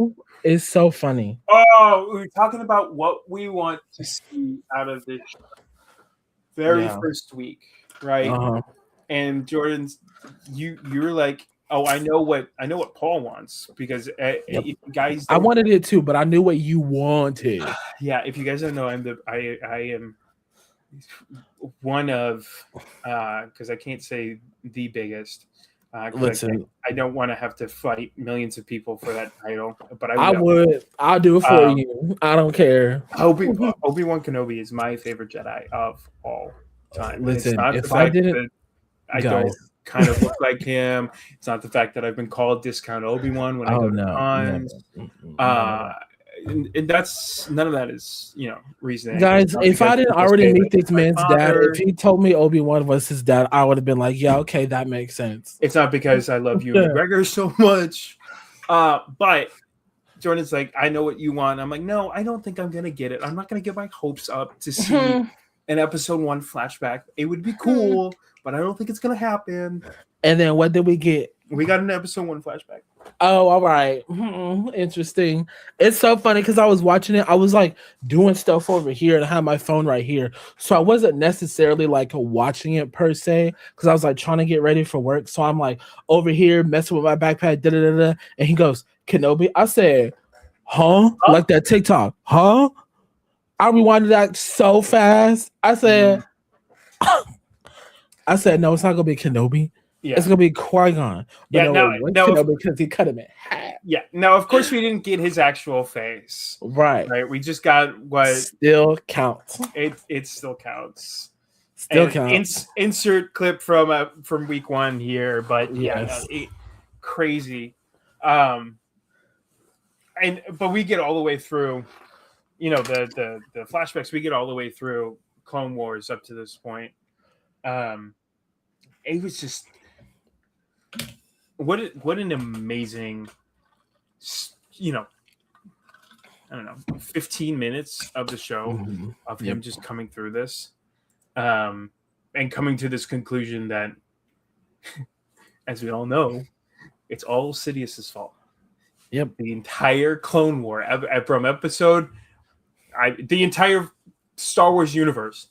B: It's so funny.
A: Oh, we were talking about what we want to see out of this very first week, right? And Jordan's, you were like, "Oh, I know what Paul wants," because if you guys,
B: I wanted it too, but I knew what you wanted.
A: Yeah, if you guys don't know, I am one of, because I can't say the biggest. Listen, I don't want to have to fight millions of people for that title, but I would.
B: I'll do it for you. I don't care.
A: Obi-Wan Kenobi is my favorite Jedi of all time.
B: Listen, if I didn't,
A: I don't kind of look like him. It's not the fact that I've been called Discount Obi-Wan when I go to cons. And that's, none of that is, reasoning.
B: Guys, if I didn't already meet this man's dad, if he told me Obi-Wan was his dad, I would have been like, yeah, okay, that makes sense.
A: It's not because I love you McGregor so much. But Jordan's like, I know what you want. I'm like, no, I don't think I'm going to get it. I'm not going to get my hopes up to see an episode 1 flashback. It would be cool, but I don't think it's going to happen.
B: And then what did we get?
A: We got an episode 1 flashback.
B: Oh, all right. Interesting. It's so funny because I was watching it. I was like doing stuff over here and I had my phone right here. So I wasn't necessarily like watching it per se because I was like trying to get ready for work. So I'm like over here messing with my backpack. And he goes, Kenobi. I said, huh? Like that TikTok. Huh? I rewinded that so fast. I said, no, it's not going to be Kenobi.
A: Yeah.
B: It's gonna be Qui-Gon, but
A: Yeah.
B: no, it went because he cut him in half.
A: Yeah. Now, of course, we didn't get his actual face.
B: Right.
A: We just got what
B: still counts.
A: It still counts.
B: Still counts.
A: Insert clip from week 1 here, but
B: yes.
A: Crazy. But we get all the way through, the flashbacks. We get all the way through Clone Wars up to this point. It was just what an amazing, I don't know, 15 minutes of the show of him just coming through this, and coming to this conclusion that, as we all know, it's all Sidious's fault.
B: Yep.
A: The entire Clone War from the entire Star Wars universe,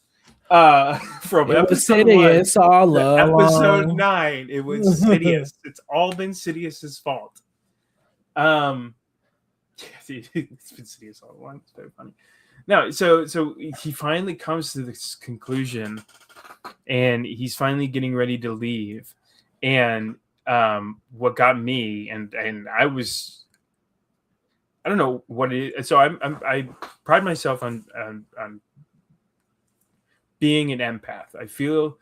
A: from episode 1 to episode 9, it was Sidious. It's all been Sidious's fault. It's been Sidious all along. It's very funny. No, so he finally comes to this conclusion, and he's finally getting ready to leave. And what got me, and I don't know what it is. So I pride myself on being an empath. I feel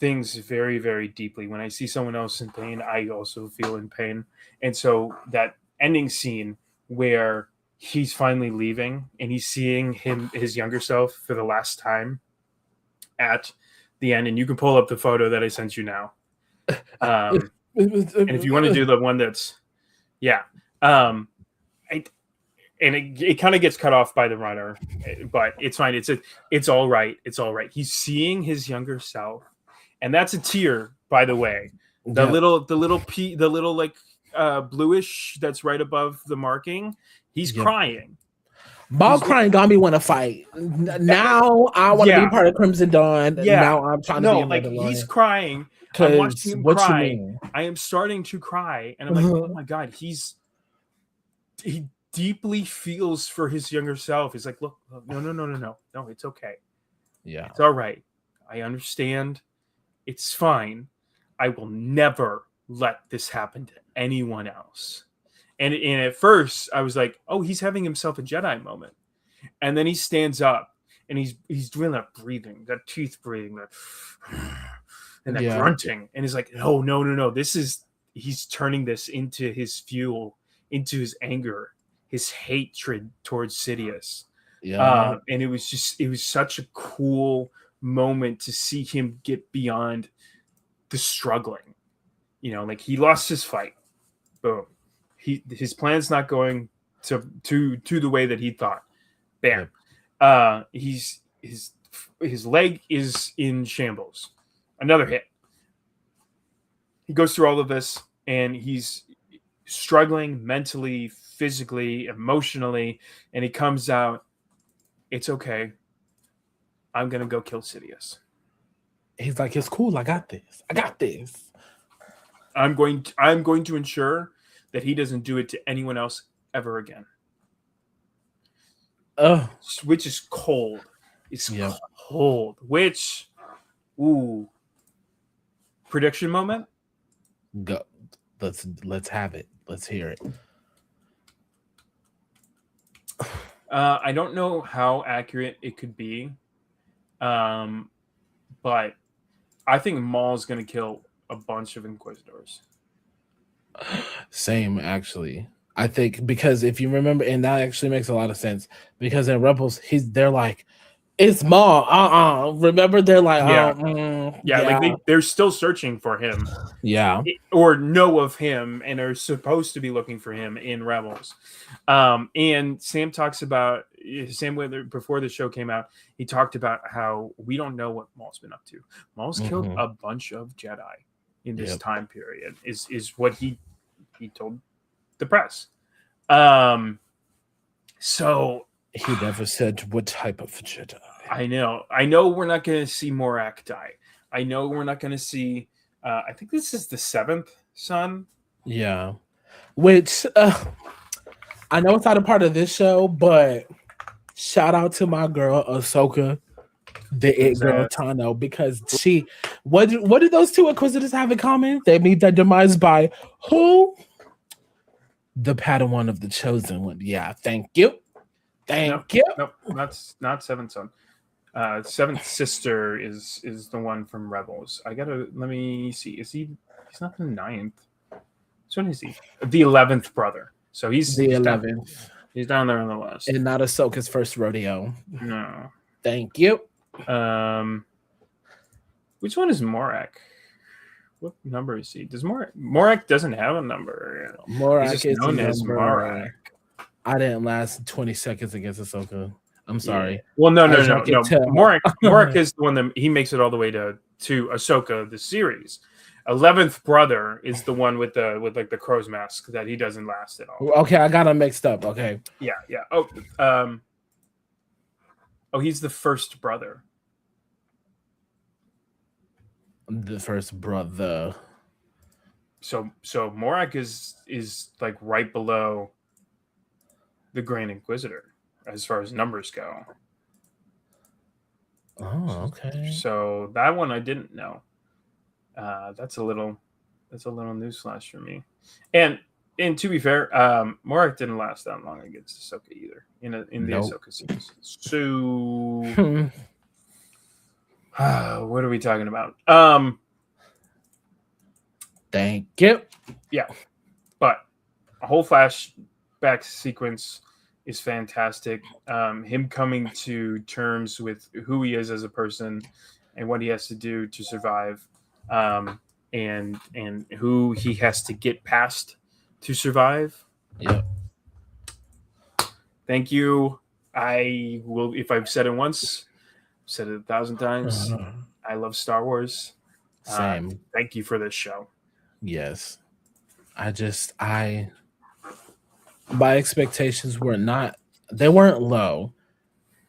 A: things very, very deeply. When I see someone else in pain, I also feel in pain. And so that ending scene where he's finally leaving and he's seeing his younger self for the last time at the end, and you can pull up the photo that I sent you now. And if you want to do the one that's, it kind of gets cut off by the runner, but it's fine. It's all right. It's all right. He's seeing his younger self, and that's a tear, by the way. The little like bluish that's right above the marking. He's crying.
B: Maul crying got me want to fight. Now I want to be part of Crimson Dawn.
A: Yeah.
B: Now I'm trying to be like
A: he's crying. I'm watching him cry. I am starting to cry, and I'm like, oh my god, he deeply feels for his younger self. He's like, look, no, it's okay.
B: Yeah,
A: it's all right. I understand. It's fine. I will never let this happen to anyone else. And at first, I was like, oh, he's having himself a Jedi moment. And then he stands up, and he's doing that breathing, that teeth breathing, and that grunting. And he's like, no. He's turning this into his fuel, into his anger, his hatred towards Sidious. Yeah. And it was such a cool moment to see him get beyond the struggling. Like he lost his fight. Boom. His plan's not going to the way that he thought. Bam. His leg is in shambles. Another hit. He goes through all of this, and he's struggling mentally, physically, emotionally, and he comes out. It's okay. I'm gonna go kill Sidious.
B: He's like, it's cool. I got this.
A: I'm going to ensure that he doesn't do it to anyone else ever again. Which is cold. It's cold. Which, prediction moment.
B: Go. Let's have it. Let's hear it.
A: I don't know how accurate it could be, but I think Maul's going to kill a bunch of Inquisitors.
B: Same, actually. I think because if you remember, and that actually makes a lot of sense, because in Rebels, they're like, it's Maul. Remember, they're like,
A: like they're still searching for him.
B: Yeah.
A: Or know of him and are supposed to be looking for him in Rebels. And Sam talks about, before the show came out, he talked about how we don't know what Maul's been up to. Maul's killed a bunch of Jedi in this time period, is what he told the press. So
B: he never said what type of Jedi.
A: I know we're not going to see Morak die. I know we're not going to see I think this is the 7th son.
B: Yeah. Which I know it's not a part of this show, but shout out to my girl Ahsoka, the It Girl Tano, because What did those two Inquisitors have in common? They meet their demise by who? The Padawan of the Chosen One. Yeah, thank you. Thank you.
A: Nope, that's not Seventh Son. Seventh Sister is the one from Rebels. Let me see. He's not the 9th. Which one is he? The 11th brother. So he's
B: the 11th.
A: He's down there on the list.
B: And not Ahsoka's first rodeo.
A: No.
B: Thank you.
A: Which one is Morak? What number is he? Morak doesn't have a number.
B: Morak is known as Morak. I didn't last 20 seconds against Ahsoka. I'm sorry.
A: Yeah. Well, no. Morak is the one that he makes it all the way to Ahsoka, the series. 11th brother is the one with the crow's mask that he doesn't last at all.
B: Okay, I got him mixed up. Okay.
A: Yeah. He's the first brother.
B: The first brother.
A: So Morak is like right below the Grand Inquisitor as far as numbers go.
B: Oh, okay.
A: So that one I didn't know. That's a little newsflash for me. And to be fair, Morak didn't last that long against Ahsoka either in the Ahsoka series. So what are we talking about?
B: Thank you.
A: Yeah, but a whole flashback sequence is fantastic. Him coming to terms with who he is as a person and what he has to do to survive, and who he has to get past to survive.
B: Yeah.
A: Thank you. I will, if I've said it once, I've said it 1,000 times. I love Star Wars.
B: Same.
A: Thank you for this show.
B: Yes. My expectations they weren't low.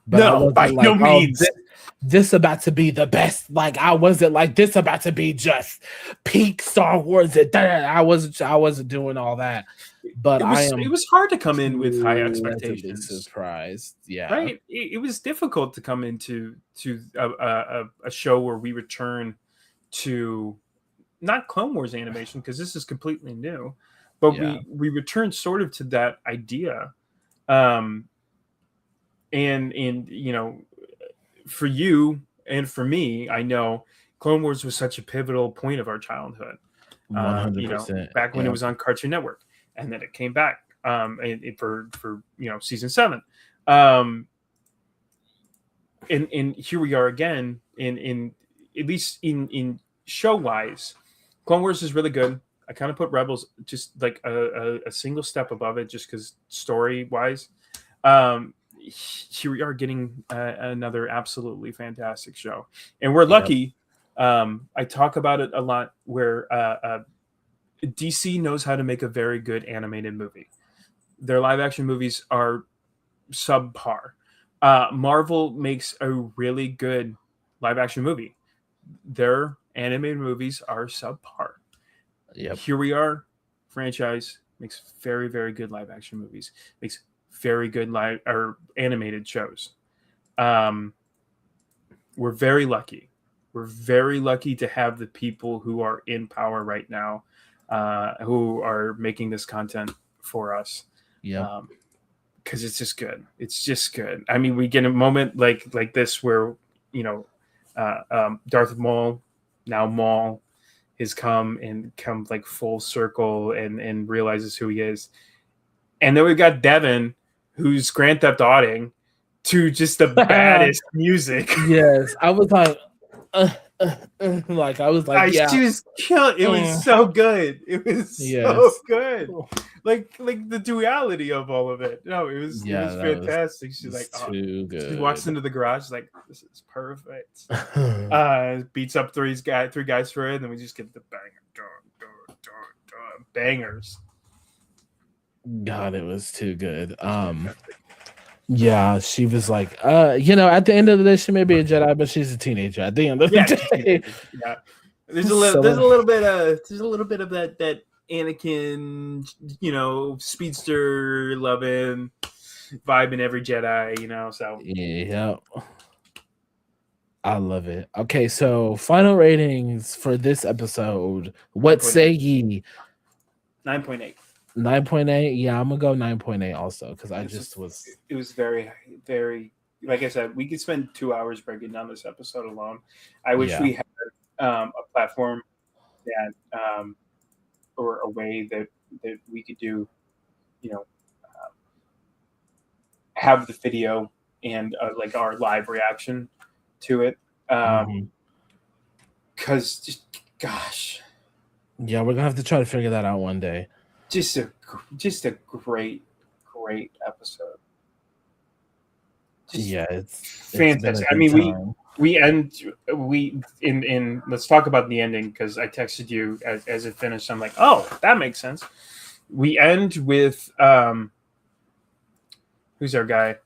B: But
A: no, by no means.
B: This about to be the best. Like, I wasn't like this about to be just peak Star Wars. I wasn't doing all that. But
A: it was hard to come in with high expectations.
B: Surprised, yeah.
A: Right. It was difficult to come into a show where we return to not Clone Wars animation, because this is completely new, but we return sort of to that idea. And you know, for you and for me, I know Clone Wars was such a pivotal point of our childhood.
B: 100%.
A: You know, back when it was on Cartoon Network, and then it came back for season 7. And here we are again in at least in show wise. Clone Wars is really good. I kind of put Rebels just like a single step above it, just because story wise. Here we are getting another absolutely fantastic show, and we're lucky. I talk about it a lot, where DC knows how to make a very good animated movie. Their live action movies are subpar. Marvel makes a really good live action movie. Their animated movies are subpar.
B: Yep.
A: Here we are, franchise makes very, very good live action movies, makes very good live or animated shows. We're very lucky. We're very lucky to have the people who are in power right now, who are making this content for us.
B: Yeah.
A: Because it's just good. It's just good. I mean, we get a moment like this where, you know, Darth Maul, now Maul, has come like full circle and realizes who he is. And then we've got Devin, who's Grand Theft Auting to just the baddest music.
B: Yes, I was like, I was like,
A: she was killed. It was so good. It was so good. Like the duality of all of it. No, it was fantastic. She's like,
B: too good.
A: She walks into the garage, she's like, this is perfect. Beats up three guys for it, and then we just get the bangers.
B: God, it was too good. Yeah, she was like, you know, at the end of the day, she may be a Jedi, but she's a teenager. At the end of the day,
A: yeah. There's a little bit of that Anakin, you know, speedster loving vibe in every Jedi, you know. So
B: yeah, I love it. Okay, so final ratings for this episode. What
A: 9.8.
B: say ye?
A: 9.8.
B: 9.8. Yeah, I'm gonna go 9.8 also because I just was.
A: It was very, very. Like I said, we could spend 2 hours breaking down this episode alone. I wish we had a platform that, or a way that we could do, have the video and like our live reaction to it. Because just, gosh,
B: yeah, we're gonna have to try to figure that out one day.
A: Just a great episode.
B: It's
A: fantastic. I mean, let's talk about the ending, because I texted you as it finished. I'm like, oh, that makes sense. We end with who's our guy?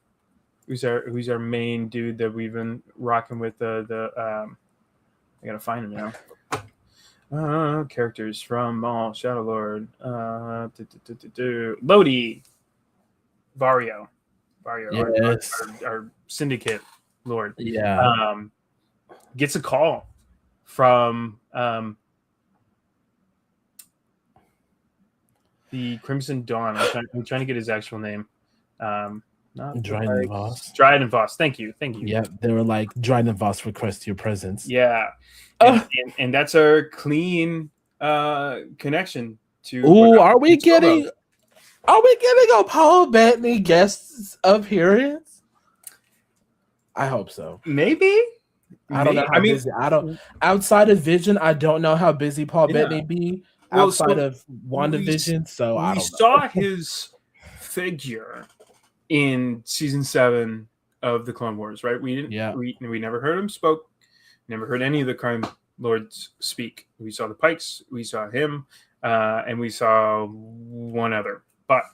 A: Who's our main dude that we've been rocking with? I gotta find him now. Characters from Maul, Shadow Lord, Lodi, Vario,
B: yes.
A: our syndicate lord.
B: Yeah.
A: Gets a call from the Crimson Dawn. I'm trying to get his actual name.
B: Dryden Voss.
A: Dryden Voss. Thank you.
B: Yeah, they were like, Dryden Voss requests your presence.
A: Yeah. And that's our clean connection to.
B: Ooh, are we getting a Paul Bettany guest appearance? I hope so.
A: Maybe.
B: I don't know how busy. Outside of Vision, I don't know how busy Paul Bettany be outside of WandaVision. So I don't know.
A: We saw his figure in season 7 of the Clone Wars, right? We didn't. Yeah. We never heard him spoke. Never heard any of the crime lords speak. We saw the Pikes. We saw him, and we saw one other. But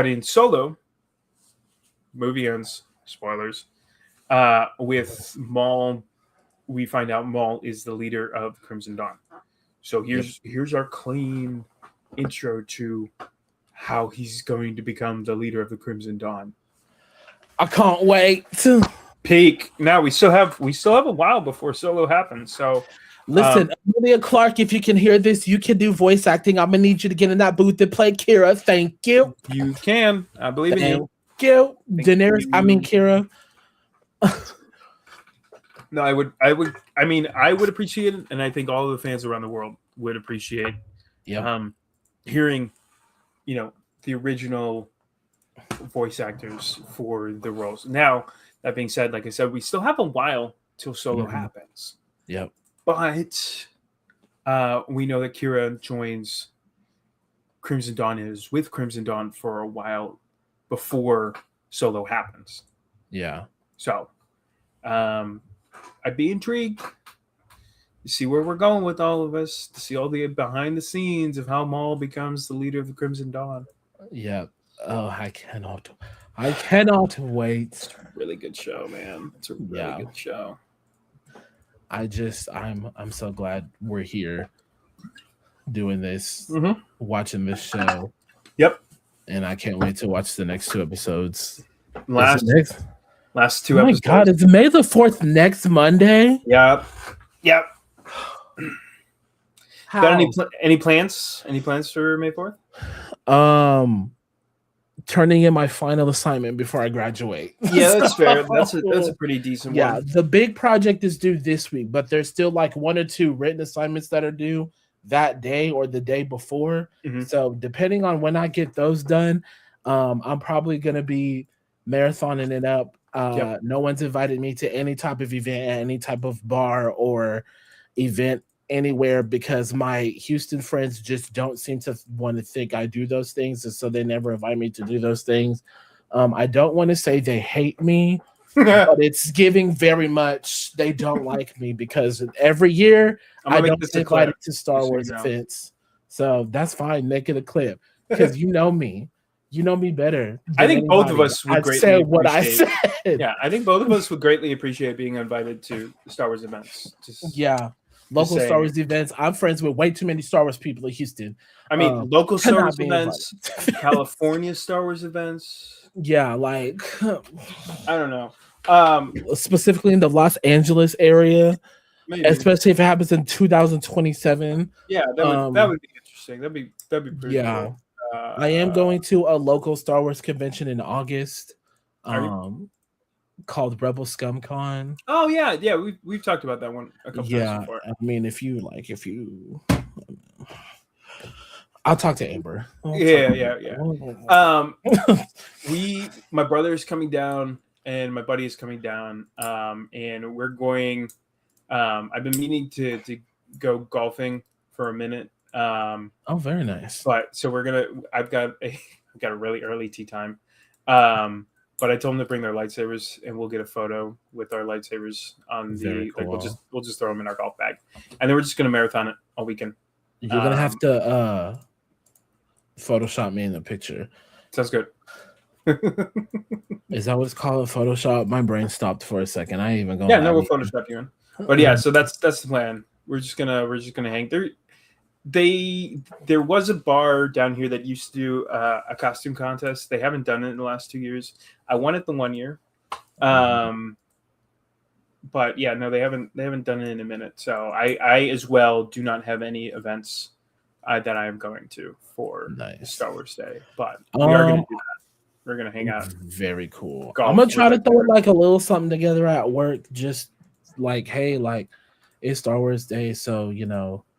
A: in Solo, movie ends. Spoilers. With Maul, we find out Maul is the leader of Crimson Dawn. So here's our clean intro to how he's going to become the leader of the Crimson Dawn.
B: I can't wait.
A: Peak. Now we still have a while before Solo happens. So
B: listen, Amelia Clark, if you can hear this, you can do voice acting. I'm gonna need you to get in that booth and play Kira. Thank you.
A: You can. I believe in you.
B: Thank you. Daenerys. I mean Kira.
A: No, I would appreciate it, and I think all of the fans around the world would appreciate hearing, the original voice actors for the roles. Now, that being said, like I said, we still have a while till Solo happens.
B: Yep.
A: But we know that Kira joins Crimson Dawn, is with Crimson Dawn for a while before Solo happens.
B: Yeah.
A: So, I'd be intrigued to see where we're going with all of us, to see all the behind the scenes of how Maul becomes the leader of the Crimson Dawn.
B: Yeah. Oh, I cannot wait.
A: It's a really good show, man. It's a really good show.
B: I'm so glad we're here doing this, watching this show.
A: Yep.
B: And I can't wait to watch the next 2 episodes.
A: Last 2 episodes.
B: Oh my God, it's May the 4th next Monday?
A: Yep. Got any plans? Any plans for May 4th?
B: Turning in my final assignment before I graduate.
A: Yeah, that's fair. That's a pretty decent one.
B: Yeah, the big project is due this week, but there's still like 1 or 2 written assignments that are due that day or the day before. So depending on when I get those done, I'm probably gonna be marathoning it up. No one's invited me to any type of event at any type of bar or event anywhere because my Houston friends just don't seem to want to think I do those things, and so they never invite me to do those things. I don't want to say they hate me, but it's giving very much they don't like me because every year I don't get invited to Star Wars events. So that's fine. Make it a clip because you know me. You know me better.
A: I think both of us would greatly
B: appreciate what I said.
A: Yeah, I think both of us would greatly appreciate being invited to Star Wars events.
B: Local Star Wars events. I'm friends with way too many Star Wars people in Houston.
A: I mean, local Star Wars events, California Star Wars events.
B: Yeah, like
A: I don't know.
B: specifically in the Los Angeles area,
A: Maybe.
B: especially if it happens in 2027.
A: Yeah, that would be interesting. That'd be pretty
B: Yeah,
A: cool.
B: I am going to a local Star Wars convention in August,
A: Are you?
B: called Rebel Scum Con.
A: Oh yeah, yeah. We've talked about that one a couple times
B: Yeah,
A: before.
B: I mean, I'll talk to Amber.
A: Yeah. My brother is coming down and my buddy is coming down. And we're going. I've been meaning to go golfing for a minute.
B: Oh, very nice.
A: But so I've got a really early tea time. But I told them to bring their lightsabers and we'll get a photo with our lightsabers on
B: Very cool.
A: like we'll just throw them in our golf bag, and then we're just gonna marathon it all weekend.
B: You're gonna have to Photoshop me in the picture.
A: Sounds good.
B: Is that what it's called? Photoshop? My brain stopped for a second. I ain't even going.
A: Yeah, no, we'll Photoshop you in. But yeah, so that's the plan. We're just gonna hang there. There was a bar down here that used to do a costume contest. They haven't done it in the last 2 years. I won it the 1 year, but yeah, no, they haven't done it in a minute. So I as well do not have any events that I am going to for Star Wars Day, but we are going to do that. We're going to hang out.
B: Very cool. I'm gonna try to throw like a little something together at work. Just like, hey, like it's Star Wars Day, so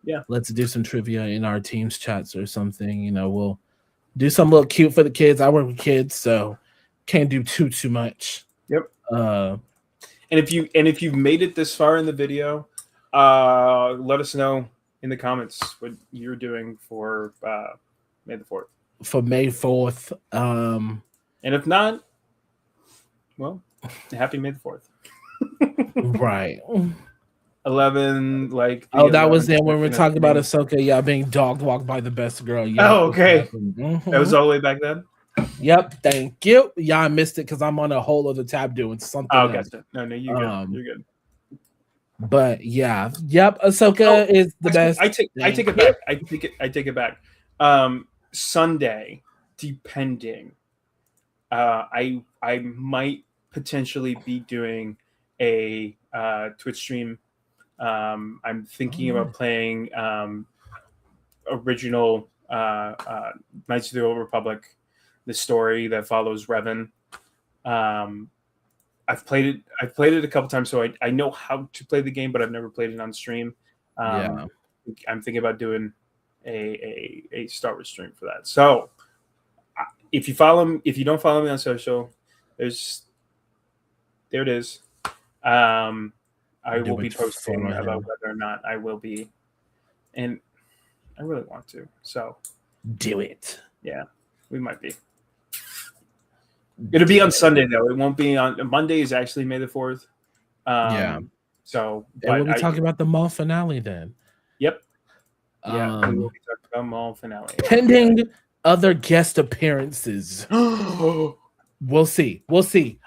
A: yeah,
B: let's do some trivia in our Teams chats or something. We'll do something a little cute for the kids. I work with kids, so can't do too much.
A: Yep. And if you've made it this far in the video, let us know in the comments what you're doing for May the 4th.
B: For May 4th.
A: And if not, well, happy May the 4th.
B: Right.
A: 11, like.
B: That was then when we were talking about Ahsoka, being dog walked by the best girl.
A: Oh, okay. That was all the way back then?
B: Yep, thank you. I missed it because I'm on a whole other tab doing something.
A: Oh, gotcha. No, you're good. You're good.
B: But yeah, Ahsoka is the best.
A: I take it back. I take it back. Sunday, depending, I might potentially be doing a Twitch stream. I'm thinking about playing original Knights of the Old Republic, the story that follows Revan. I've played it a couple times, so I know how to play the game, but I've never played it on stream. I'm thinking about doing a Star Wars stream for that. So if you don't follow me on social, there it is. I will be posting about whether or not I will be, and I really want to. So
B: do it.
A: Yeah, we might be. It'll be on Sunday though. It won't be on Monday. Is actually May the 4th. So
B: we'll be talking about the Maul finale then.
A: Yep. Yeah, we will be talking about Maul finale.
B: Pending other guest appearances. We'll see.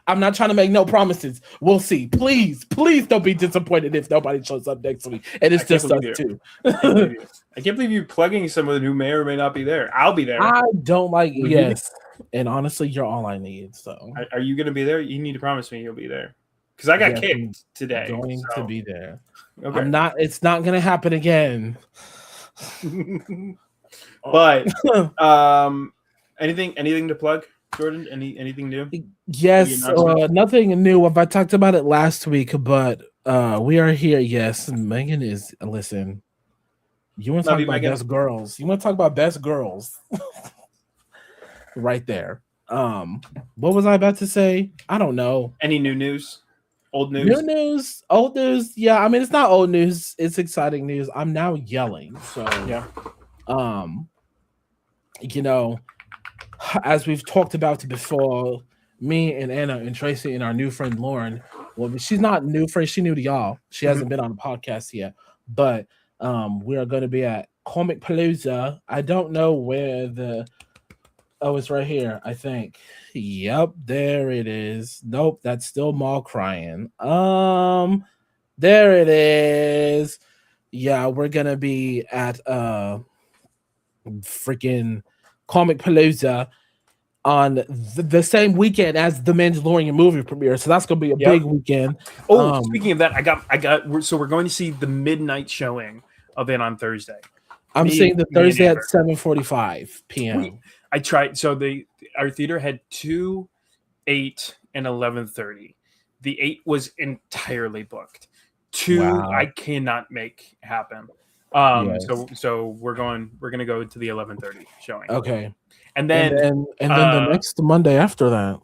B: I'm not trying to make no promises. We'll see. Please don't be disappointed if nobody shows up next week. And it's just us too.
A: I can't believe you're plugging someone who may or may not be there. I'll be there.
B: I don't like yes. And honestly, you're all I need. So
A: are you going to be there? You need to promise me you'll be there. Because I got kicked today.
B: Going to be there.
A: Okay.
B: I'm not. It's not going to happen again.
A: But anything to plug, Jordan? Anything new?
B: Yes, nothing new. I talked about it last week, but we are here. Yes, Megan is. Listen, you want to talk about best girls? You want to talk about best girls? Right there. What was I about to say? I don't know.
A: Any new news? Old news?
B: New news? Old news? Yeah, I mean it's not old news. It's exciting news. I'm now yelling. So
A: yeah.
B: As we've talked about before, me and Anna and Tracy and our new friend Lauren. Well, she's not new friend. She new to y'all. She hasn't been on the podcast yet. But we are going to be at Comic Palooza. I don't know where the. Oh, it's right here, I think. Yep, there it is. Nope, that's still Maul crying. There it is. Yeah, we're gonna be at freaking Comic Palooza, on the same weekend as the Mandalorian movie premiere. So that's gonna be a
A: Yep.
B: big weekend.
A: Oh, speaking of that, we're going to see the midnight showing of it on Thursday.
B: I'm seeing the Thursday at 7:45 p.m.
A: I tried. So our theater had 2, 8, and 11:30. The 8 was entirely booked. 2 I cannot make happen.
B: Yes.
A: So we're gonna go to the 11:30 showing.
B: Okay.
A: And then
B: the next Monday after that,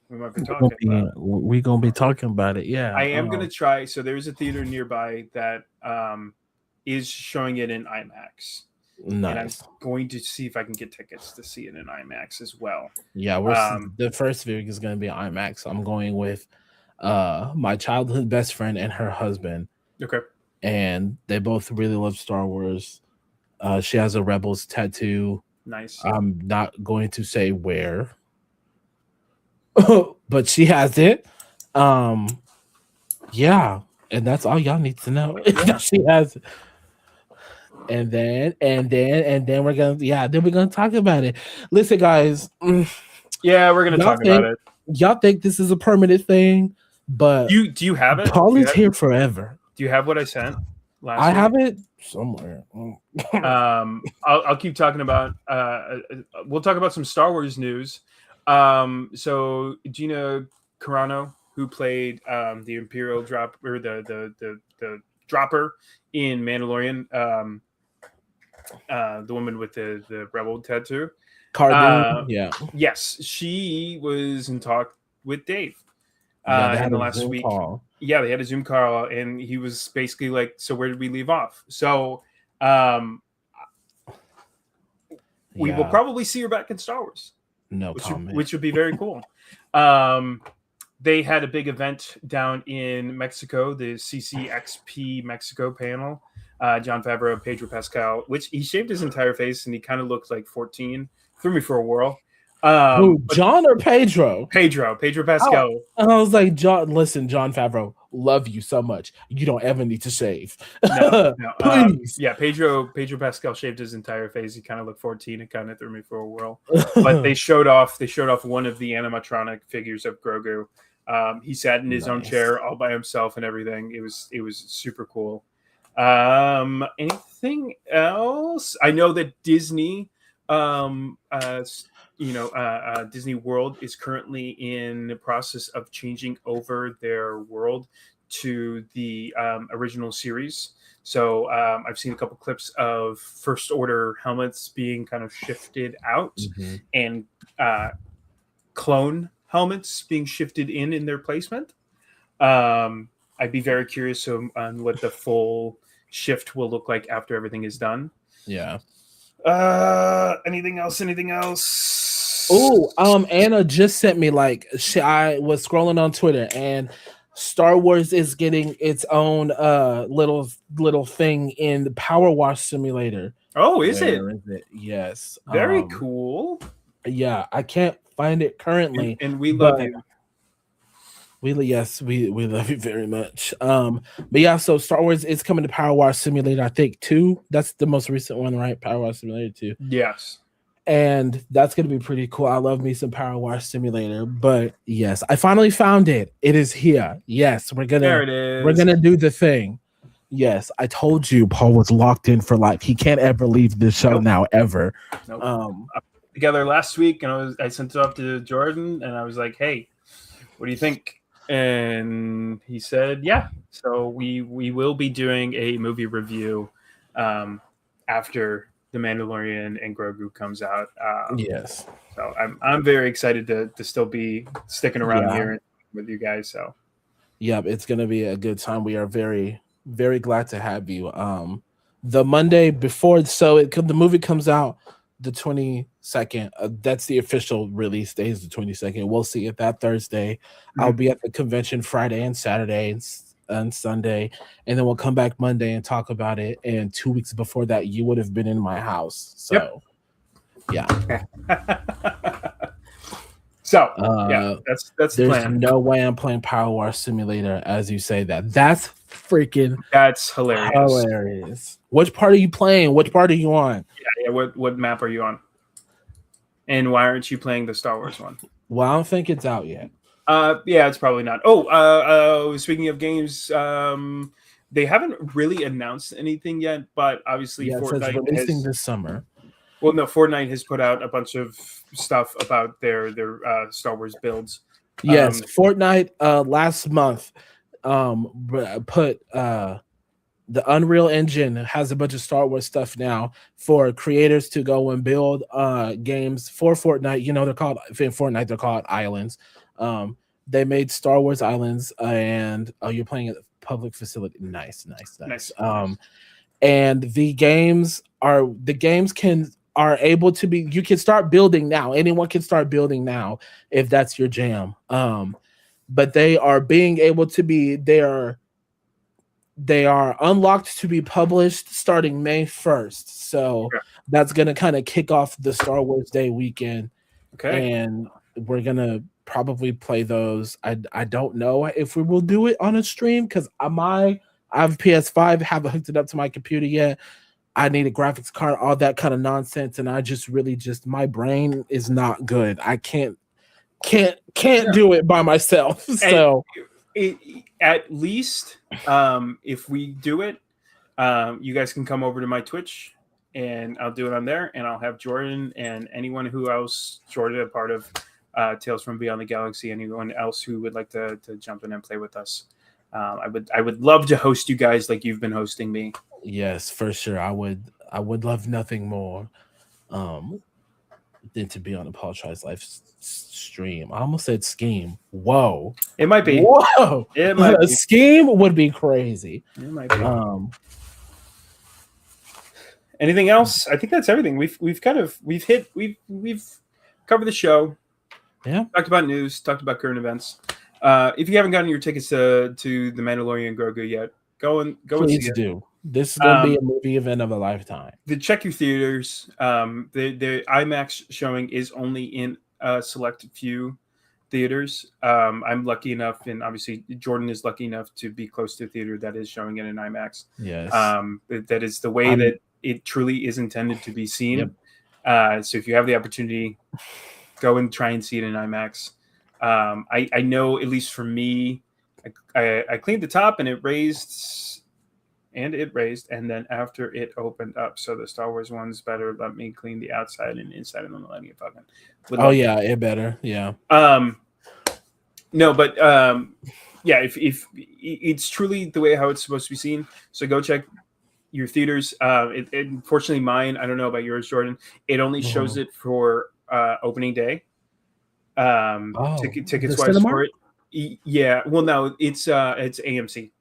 A: we might be talking about.
B: We're gonna be talking about it. Yeah.
A: I am gonna try. So there's a theater nearby that is showing it in IMAX.
B: Nice.
A: And I'm going to see if I can get tickets to see it in IMAX as well.
B: Yeah, the first viewing is going to be IMAX. I'm going with my childhood best friend and her husband.
A: Okay.
B: And they both really love Star Wars. She has a Rebels tattoo.
A: Nice.
B: I'm not going to say where, but she has it. Yeah, and that's all y'all need to know.
A: Yeah.
B: She has it. And then we're gonna talk about it. Listen, guys.
A: Yeah, we're gonna talk about it.
B: Y'all think this is a permanent thing, but
A: do you have it?
B: Paul is here forever.
A: Do you have what I sent last
B: I
A: week?
B: have it somewhere.
A: I'll keep talking about. We'll talk about some Star Wars news. So Gina Carano, who played the Imperial drop or the dropper in Mandalorian. The woman with the rebel tattoo.
B: Yeah.
A: Yes, she was in talk with Dave
B: in
A: the last week.
B: Call.
A: Yeah, they had a Zoom call, and he was basically like, "So where did we leave off?" So we will probably see her back in Star Wars. Which would be very cool. They had a big event down in Mexico, the CCXP Mexico panel. Jon Favreau, Pedro Pascal, which he shaved his entire face and he kind of looked like 14. Threw me for a whirl.
B: Who, John or Pedro?
A: Pedro Pascal.
B: I was like, John, listen, Jon Favreau, love you so much. You don't ever need to shave.
A: No.
B: Please.
A: Pedro Pascal shaved his entire face. He kind of looked 14. It kind of threw me for a whirl. But they showed off one of the animatronic figures of Grogu. He sat in his own chair all by himself and everything. It was super cool. Anything else? I know that Disney, Disney World is currently in the process of changing over their world to the original series. So I've seen a couple clips of First Order helmets being kind of shifted out and clone helmets being shifted in their placement. I'd be very curious on what the full shift will look like after everything is done.
B: Yeah.
A: Anything else?
B: Oh, Anna just sent me I was scrolling on Twitter and Star Wars is getting its own little thing in the Power Wash Simulator.
A: Oh, is it?
B: Yes.
A: Very cool.
B: Yeah, I can't find it currently.
A: And we love you.
B: We love you very much. But yeah, so Star Wars is coming to Power Wash Simulator, I think 2. That's the most recent one, right? Power Wash Simulator 2.
A: Yes.
B: And that's gonna be pretty cool. I love me some Power Wash Simulator. But yes, I finally found it. It is here. Yes, we're gonna do the thing. Yes, I told you Paul was locked in for life. He can't ever leave this show now, ever.
A: Nope. Together last week, and I sent it off to Jordan, and I was like, "Hey, what do you think?" And he said, "Yeah." So we will be doing a movie review after The Mandalorian and Grogu comes out.
B: Yes.
A: So I'm very excited to still be sticking around here with you guys. So
B: yeah, it's gonna be a good time. We are very, very glad to have you. The Monday before, the movie comes out the 22nd. That's the official release day, is the 22nd. We'll see it that Thursday. I'll be at the convention Friday and Saturday and Sunday, and then we'll come back Monday and talk about it. And 2 weeks before that, you would have been in my house. So yeah.
A: So that's
B: there's
A: the plan.
B: No way I'm playing Power Wash Simulator as you say that. That's hilarious. Which part are you playing? Which part are you on?
A: Yeah. What map are you on? And why aren't you playing the Star Wars one?
B: Well, I don't think it's out yet.
A: Yeah, it's probably not. Speaking of games, they haven't really announced anything yet, but obviously
B: Yeah, it says releasing
A: has.
B: this summer.
A: Well, no, Fortnite has put out a bunch of stuff about their Star Wars builds.
B: Yes, Fortnite last month put the Unreal Engine has a bunch of Star Wars stuff now for creators to go and build games for Fortnite. You know, they're called in Fortnite, they're called islands. They made Star Wars islands, and you're playing at a public facility. Nice. And the games are able to be, you can start building now. Anyone can start building now if that's your jam. But they are being able to be they are unlocked to be published starting May 1st. So that's going to kind of kick off the Star Wars Day weekend.
A: Okay.
B: And we're going to probably play those. I don't know if we will do it on a stream because I have PS5, haven't hooked it up to my computer yet. I need a graphics card, all that kind of nonsense. And I just really my brain is not good. I can't do it by myself. So
A: at least if we do it, you guys can come over to my Twitch and I'll do it on there, and I'll have Jordan and anyone who else, Jordan, a part of Tales from Beyond the Galaxy, anyone else who would like to jump in and play with us. I would love to host you guys like you've been hosting me.
B: Yes, for sure. I would love nothing more than to be on the PaulTrysLife stream. I almost said scheme. Whoa.
A: It might be.
B: Whoa.
A: It might be.
B: Scheme would be crazy.
A: It might be. Anything else? I think that's everything. We've covered the show.
B: Yeah.
A: Talked about news, talked about current events. If you haven't gotten your tickets to The Mandalorian Grogu yet, go and
B: Please
A: see it.
B: do. This is going to be a movie event of a lifetime.
A: Check your theaters. The IMAX showing is only in a select few theaters. I'm lucky enough, and obviously Jordan is lucky enough to be close to a theater that is showing it in IMAX.
B: Yes.
A: That is the way that it truly is intended to be seen. Yep. So if you have the opportunity, go and try and see it in IMAX. I know, at least for me, I cleaned the top and it raised, and then after it opened up. So the Star Wars ones better let me clean the outside and inside of the Millennium Falcon.
B: It better. Yeah.
A: No, but yeah, if it's truly the way how it's supposed to be seen. So go check your theaters. Unfortunately, mine, I don't know about yours, Jordan, it only shows it for opening day. Tickets wise for it. Yeah. Well, no, it's AMC.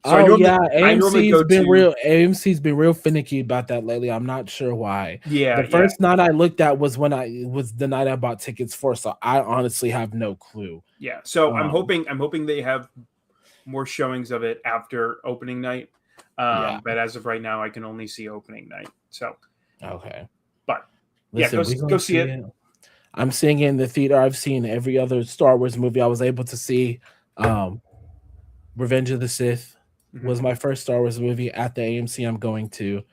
A: So
B: AMC's been real finicky about that lately. I'm not sure why.
A: Yeah.
B: The first night I looked at was the night I bought tickets for, so I honestly have no clue.
A: Yeah. So I'm hoping they have more showings of it after opening night. But as of right now, I can only see opening night. So
B: okay.
A: But go see it.
B: I'm seeing it in the theater. I've seen every other Star Wars movie. I was able to see Revenge of the Sith. Was my first Star Wars movie at the AMC I'm going to.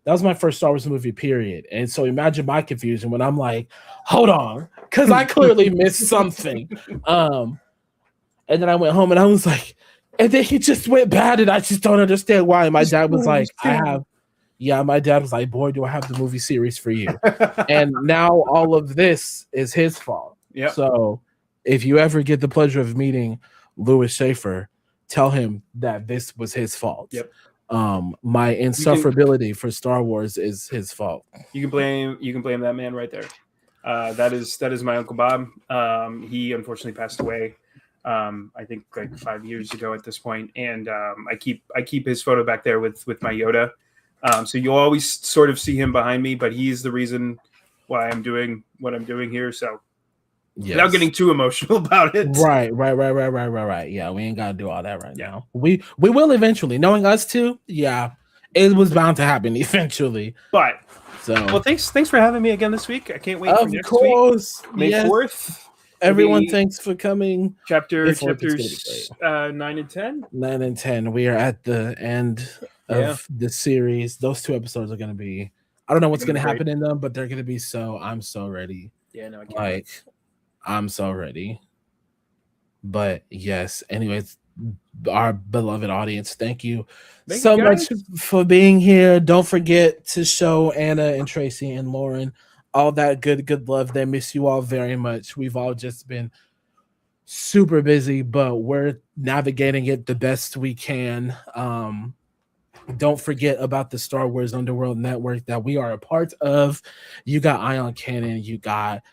B: That was my first Star Wars movie, period. And so imagine my confusion when I'm like, hold on, because I clearly missed something. And then I went home and I was like, and then he just went bad and I just don't understand why. And my dad was like, my dad was like, boy, do I have the movie series for you. And now all of this is his fault.
A: Yeah.
B: So if you ever get the pleasure of meeting Louis Schaefer, tell him that this was his fault.
A: Yep.
B: My insufferability for Star Wars is his fault.
A: You can blame that man right there. That is my Uncle Bob. He unfortunately passed away. I think like 5 years ago at this point, and I keep his photo back there with my Yoda. So you'll always sort of see him behind me, but he's the reason why I'm doing what I'm doing here. So without getting too emotional about it.
B: Right. Yeah, we ain't gotta do all that now. We will eventually. Knowing us too, it was bound to happen eventually.
A: But thanks for having me again this week. I can't wait for next week. May 4th.
B: Everyone, thanks for coming.
A: Chapters 9 and 10.
B: 9 and 10. We are at the end of the series. Those 2 episodes are going to be I don't know what's
A: They're
B: gonna
A: gonna be
B: happen in them, but they're gonna be so. I'm so ready.
A: Yeah, no, I can't.
B: Like, I'm so ready. But yes, anyways, our beloved audience, thank you so much for being here. Don't forget to show Anna and Tracy and Lauren all that good love. They miss you all very much. We've all just been super busy, but we're navigating it the best we can. Don't forget about the Star Wars Underworld network that we are a part of. You got Ion Cannon, you got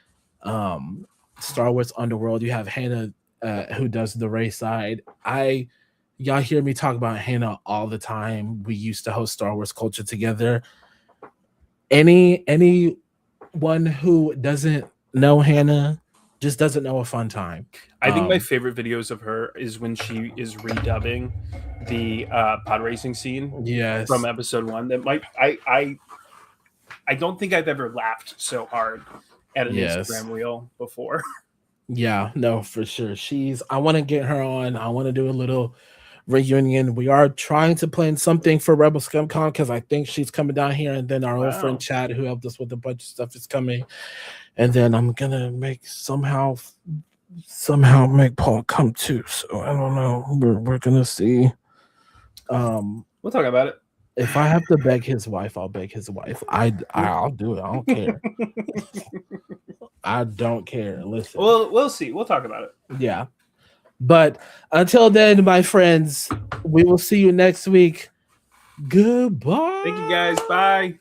B: Star Wars Underworld, you have Hannah who does the Ray side. Y'all hear me talk about Hannah all the time. We used to host Star Wars Culture together. Anyone who doesn't know Hannah just doesn't know a fun time.
A: I think my favorite videos of her is when she is redubbing the pod racing scene from episode 1. That might I don't think I've ever laughed so hard at an Instagram reel before.
B: Yeah, no, for sure. I want to get her on. I want to do a little reunion. We are trying to plan something for Rebel ScumCon because I think she's coming down here, and then our old friend Chad, who helped us with a bunch of stuff, is coming. And then I'm gonna somehow make Paul come too. So I don't know. We're gonna see.
A: We'll talk about it.
B: If I have to beg his wife, I'll beg his wife. I'll do it. I don't care. I don't care. Listen.
A: Well, we'll see. We'll talk about it.
B: Yeah. But until then, my friends, we will see you next week. Goodbye.
A: Thank you guys. Bye.